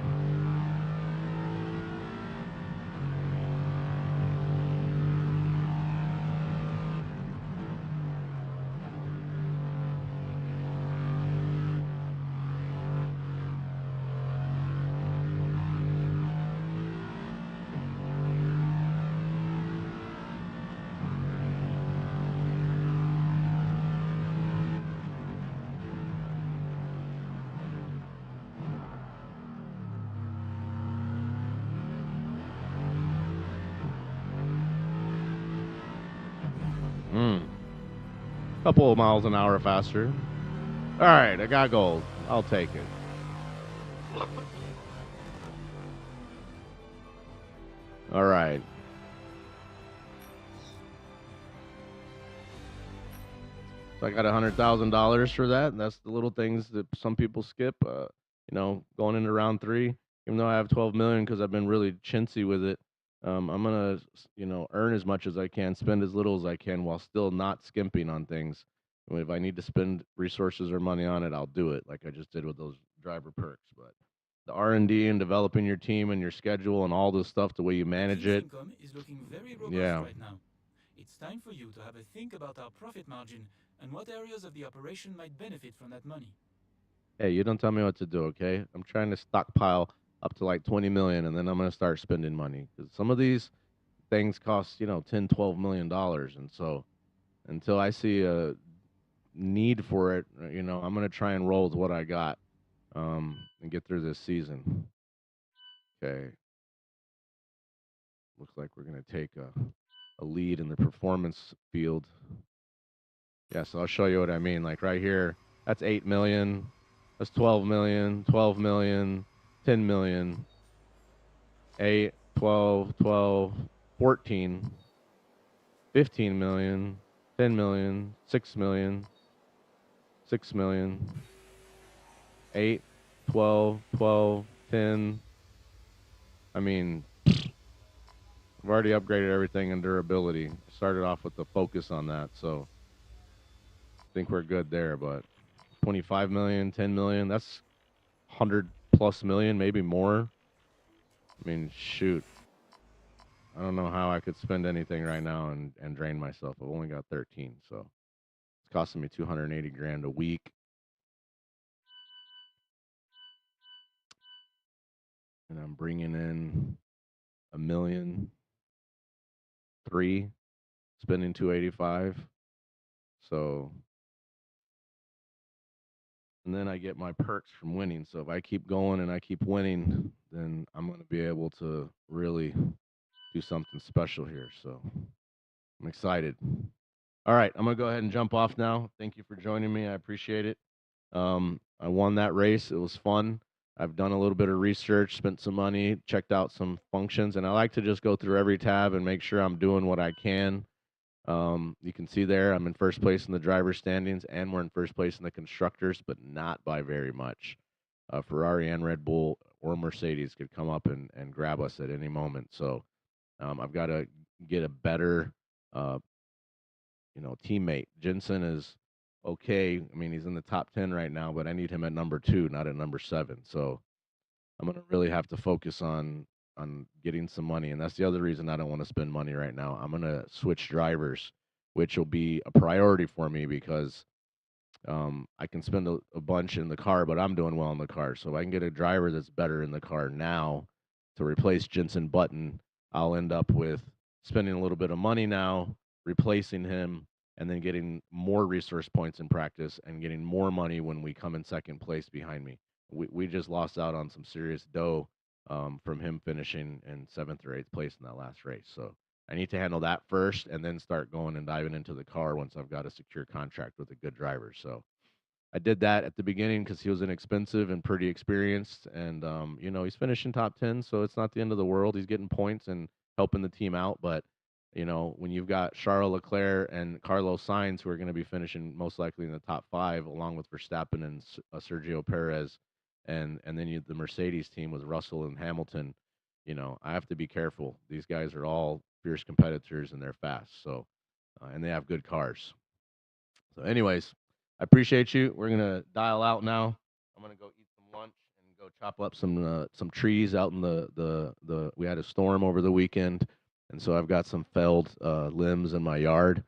Couple of miles an hour faster. All right, I got gold. I'll take it. All right. So I got $100,000 for that. And that's the little things that some people skip. You know, going into round 3, even though I have 12 million because I've been really chintzy with it. I'm gonna, earn as much as I can, spend as little as I can, while still not skimping on things. I mean, if I need to spend resources or money on it, I'll do it, like I just did with those driver perks. But the R&D and developing your team and your schedule and all this stuff, the way you manage it. Income is looking very robust Yeah. right now. It's time for you to have a think about our profit margin and what areas of the operation might benefit from that money. Hey, you don't tell me what to do, okay? I'm trying to stockpile up to like 20 million, and then I'm going to start spending money, because some of these things cost, 10, 12 million dollars. And so until I see a need for it, I'm going to try and roll with what I got, and get through this season. Okay. Looks like we're going to take a lead in the performance field. Yeah, so I'll show you what I mean. Like right here, that's 8 million. That's 12 million, 12 million, 10 million, 8, 12, 12, 14, 15 million, 10 million, 6 million, 6 million, 8, 12, 12, 10. I mean, I've already upgraded everything in durability. Started off with the focus on that, so I think we're good there. But 25 million, 10 million, that's 100 plus million, maybe more. I mean, shoot. I don't know how I could spend anything right now and drain myself. I've only got 13, so it's costing me 280 grand a week. And I'm bringing in a million, 3, spending 285. So, and then I get my perks from winning. So if I keep going and I keep winning, then I'm going to be able to really do something special here. So I'm excited. All right, I'm going to go ahead and jump off now. Thank you for joining me. I appreciate it. I won that race. It was fun. I've done a little bit of research, spent some money, checked out some functions, and I like to just go through every tab and make sure I'm doing what I can. You can see there I'm in first place in the driver's standings, and we're in first place in the constructors, but not by very much. Ferrari and Red Bull or Mercedes could come up and grab us at any moment. So I've got to get a better, uh, teammate. Jensen is okay. I mean, he's in the top 10 right now, but I need him at number 2, not at number 7. So I'm gonna really have to focus on getting some money, and that's the other reason I don't want to spend money right now. I'm gonna switch drivers, which will be a priority for me because I can spend a bunch in the car, but I'm doing well in the car. So if I can get a driver that's better in the car now to replace Jensen Button, I'll end up with spending a little bit of money now, replacing him, and then getting more resource points in practice and getting more money when we come in second place behind me. We just lost out on some serious dough from him finishing in 7th or 8th place in that last race. So I need to handle that first and then start going and diving into the car once I've got a secure contract with a good driver. So I did that at the beginning because he was inexpensive and pretty experienced. And, he's finishing top 10, so it's not the end of the world. He's getting points and helping the team out. But, when you've got Charles Leclerc and Carlos Sainz, who are going to be finishing most likely in the top 5, along with Verstappen and Sergio Perez, and then the Mercedes team with Russell and Hamilton, I have to be careful. These guys are all fierce competitors and they're fast. So, and they have good cars. So, anyways, I appreciate you. We're gonna dial out now. I'm gonna go eat some lunch and go chop up some trees out in the. We had a storm over the weekend, and so I've got some felled limbs in my yard,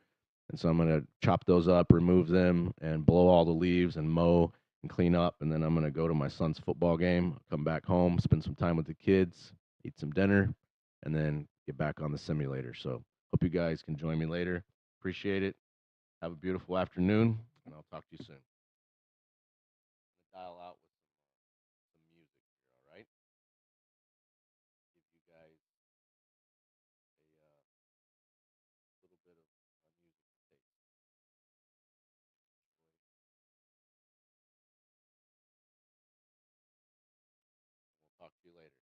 and so I'm gonna chop those up, remove them, and blow all the leaves and mow and clean up, and then I'm gonna go to my son's football game, come back home, spend some time with the kids, eat some dinner, and then get back on the simulator. So hope you guys can join me later. Appreciate it. Have a beautiful afternoon, and I'll talk to you soon. I'm gonna dial out with some music here, all right? Give you guys a little bit of music to take. We'll talk to you later.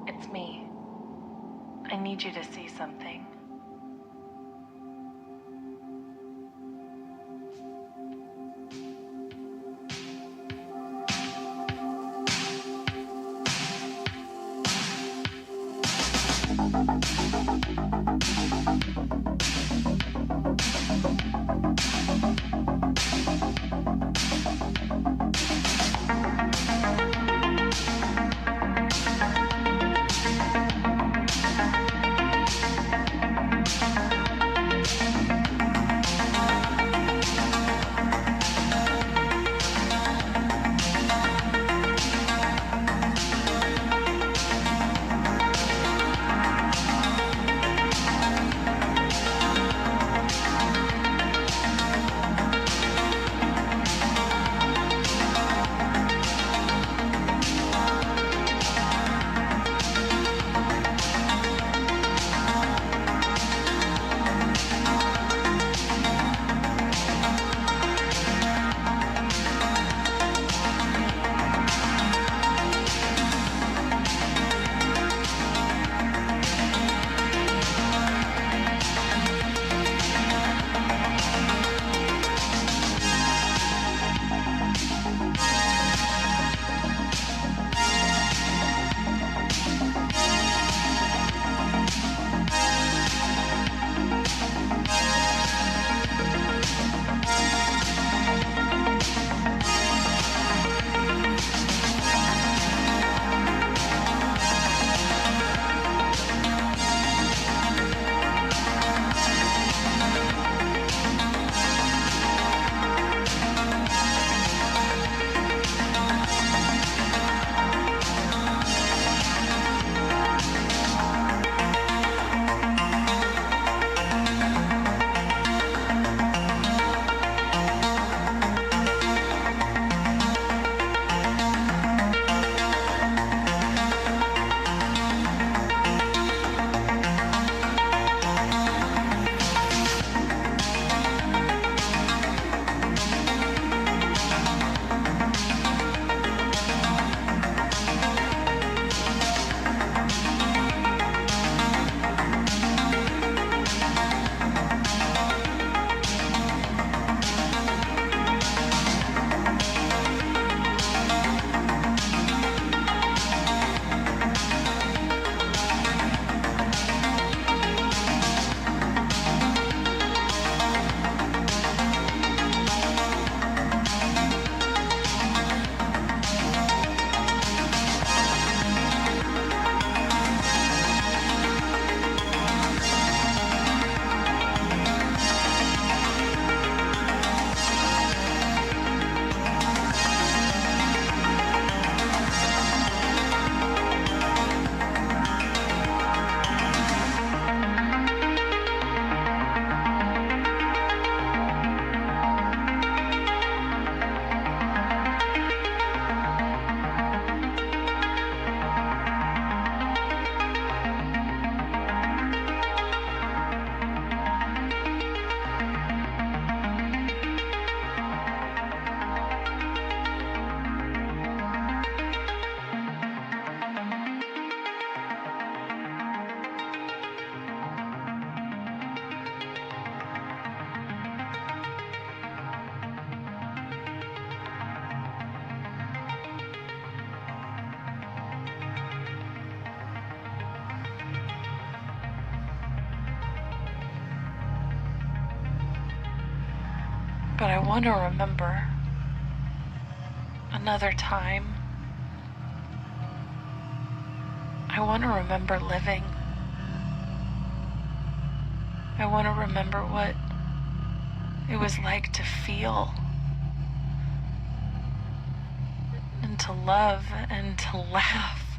It's me. I need you to see something. But I want to remember another time. I want to remember living. I want to remember what it was like to feel and to love and to laugh.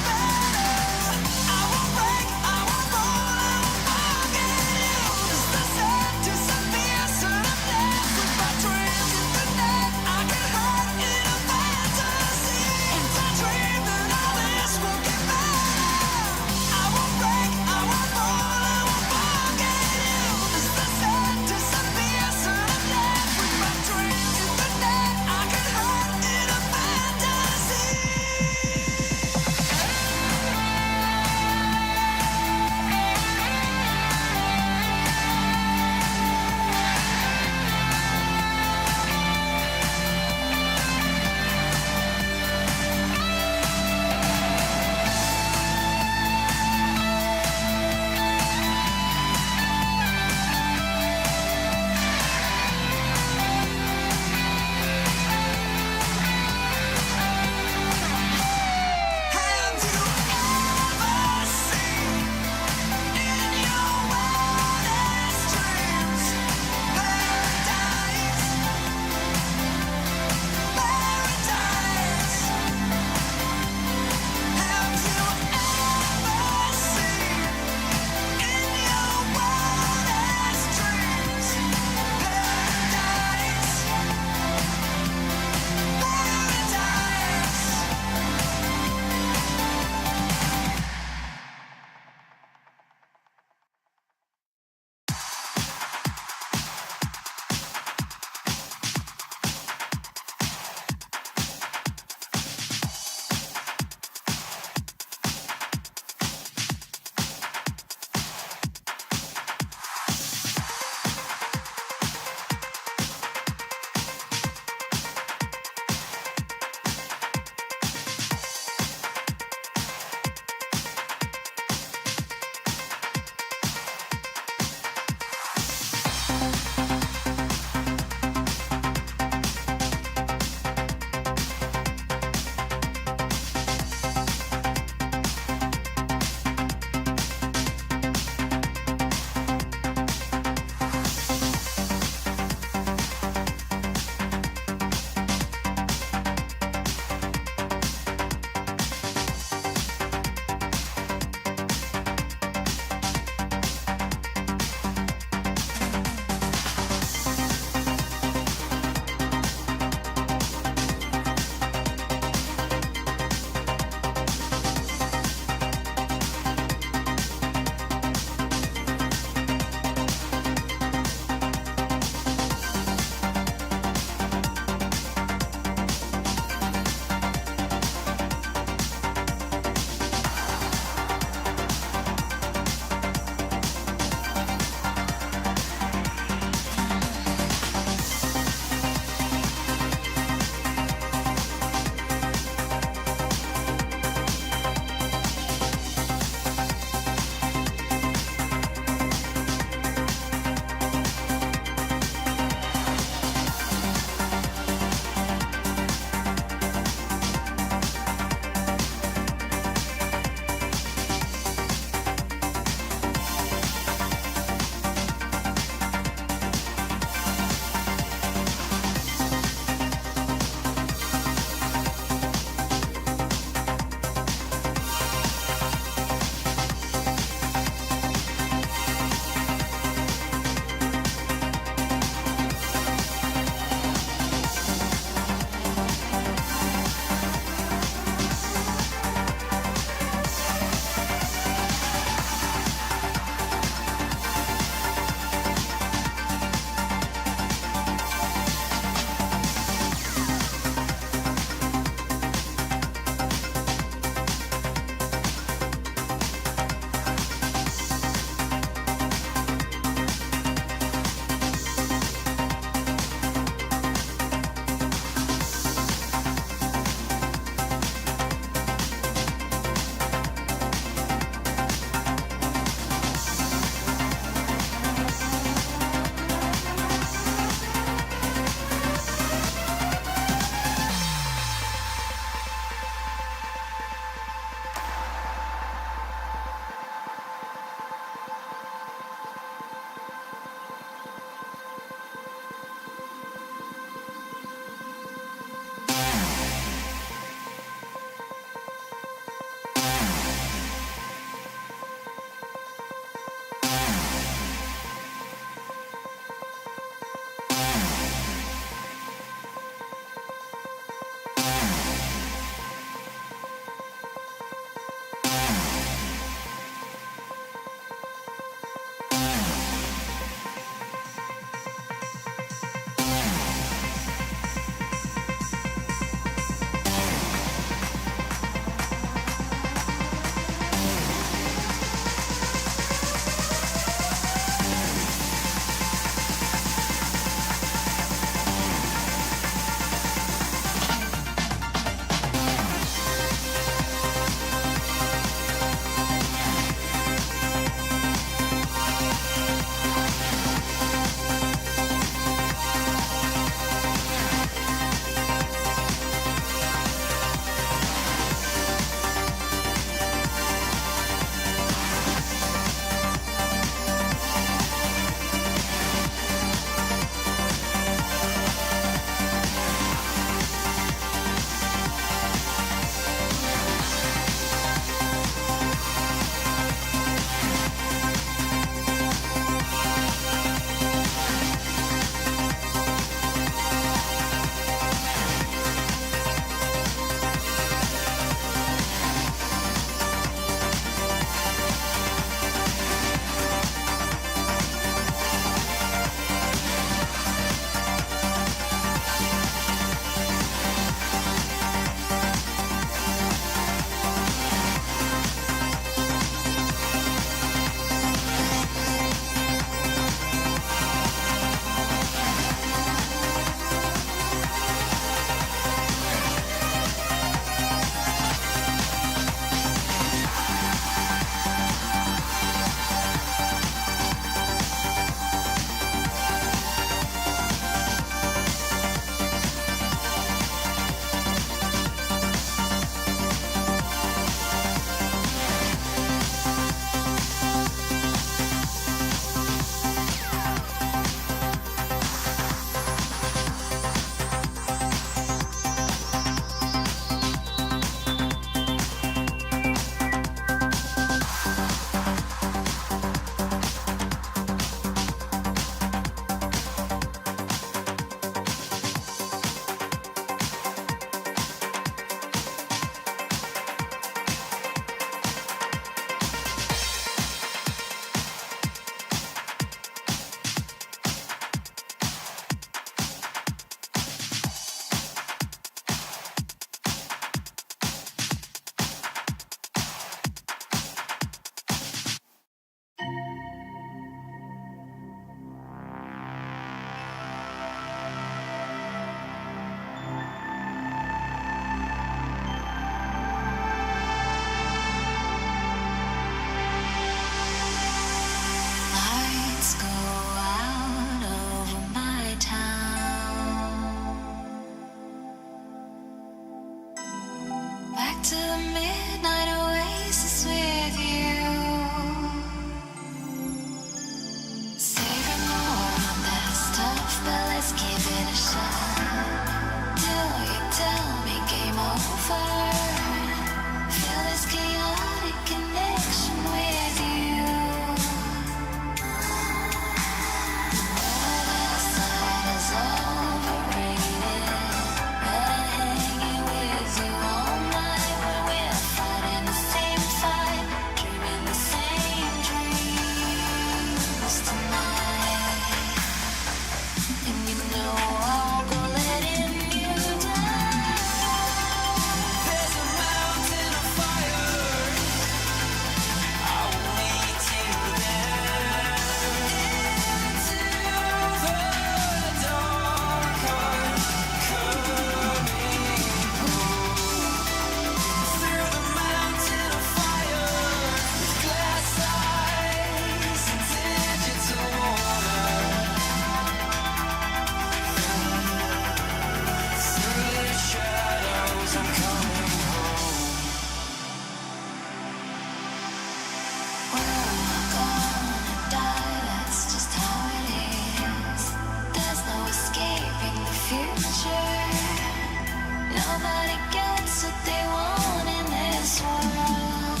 Nobody gets what they want in this world.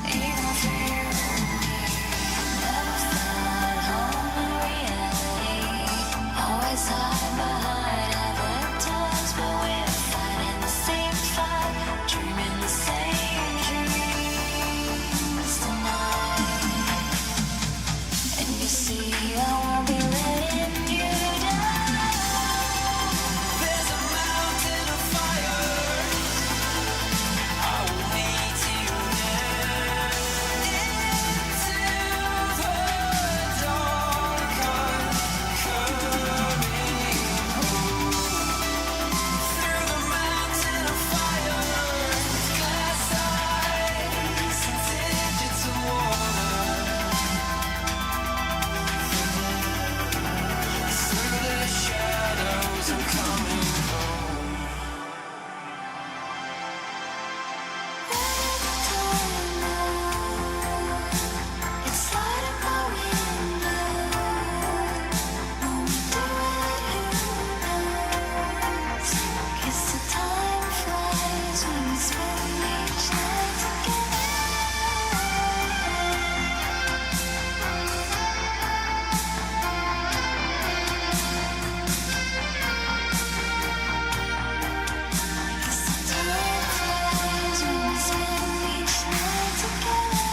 Even fear me. Never felt home in reality. Always hide behind avatars, but we're fighting the same fight, dreaming the same dreams tonight. And you see, I won't be letting you down. There's a mountain of fire. I will meet you there. Into the dark, I'm coming home. Through the mountain of fire, glass eyes and digital water. Through the shadows, I'm coming home. It's light up my window. When we do it, who knows? Guess the time flies when we spend each night together. Guess the time flies when we spend each night together.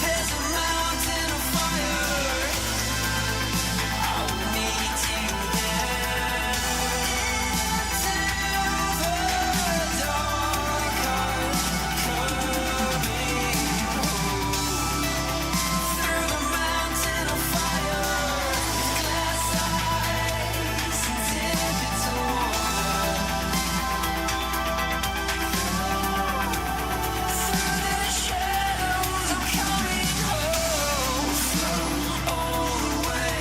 There's a mountain of fire. I will meet you there. Into the dark, I'm coming home. Through the mountain of fire, glass eyes and digital water. Through the shadows, I'm coming home. Float all the way.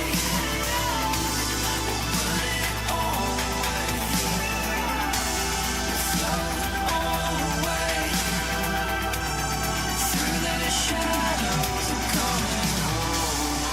Put it all away. Float all the way. Through the shadows, I'm coming home.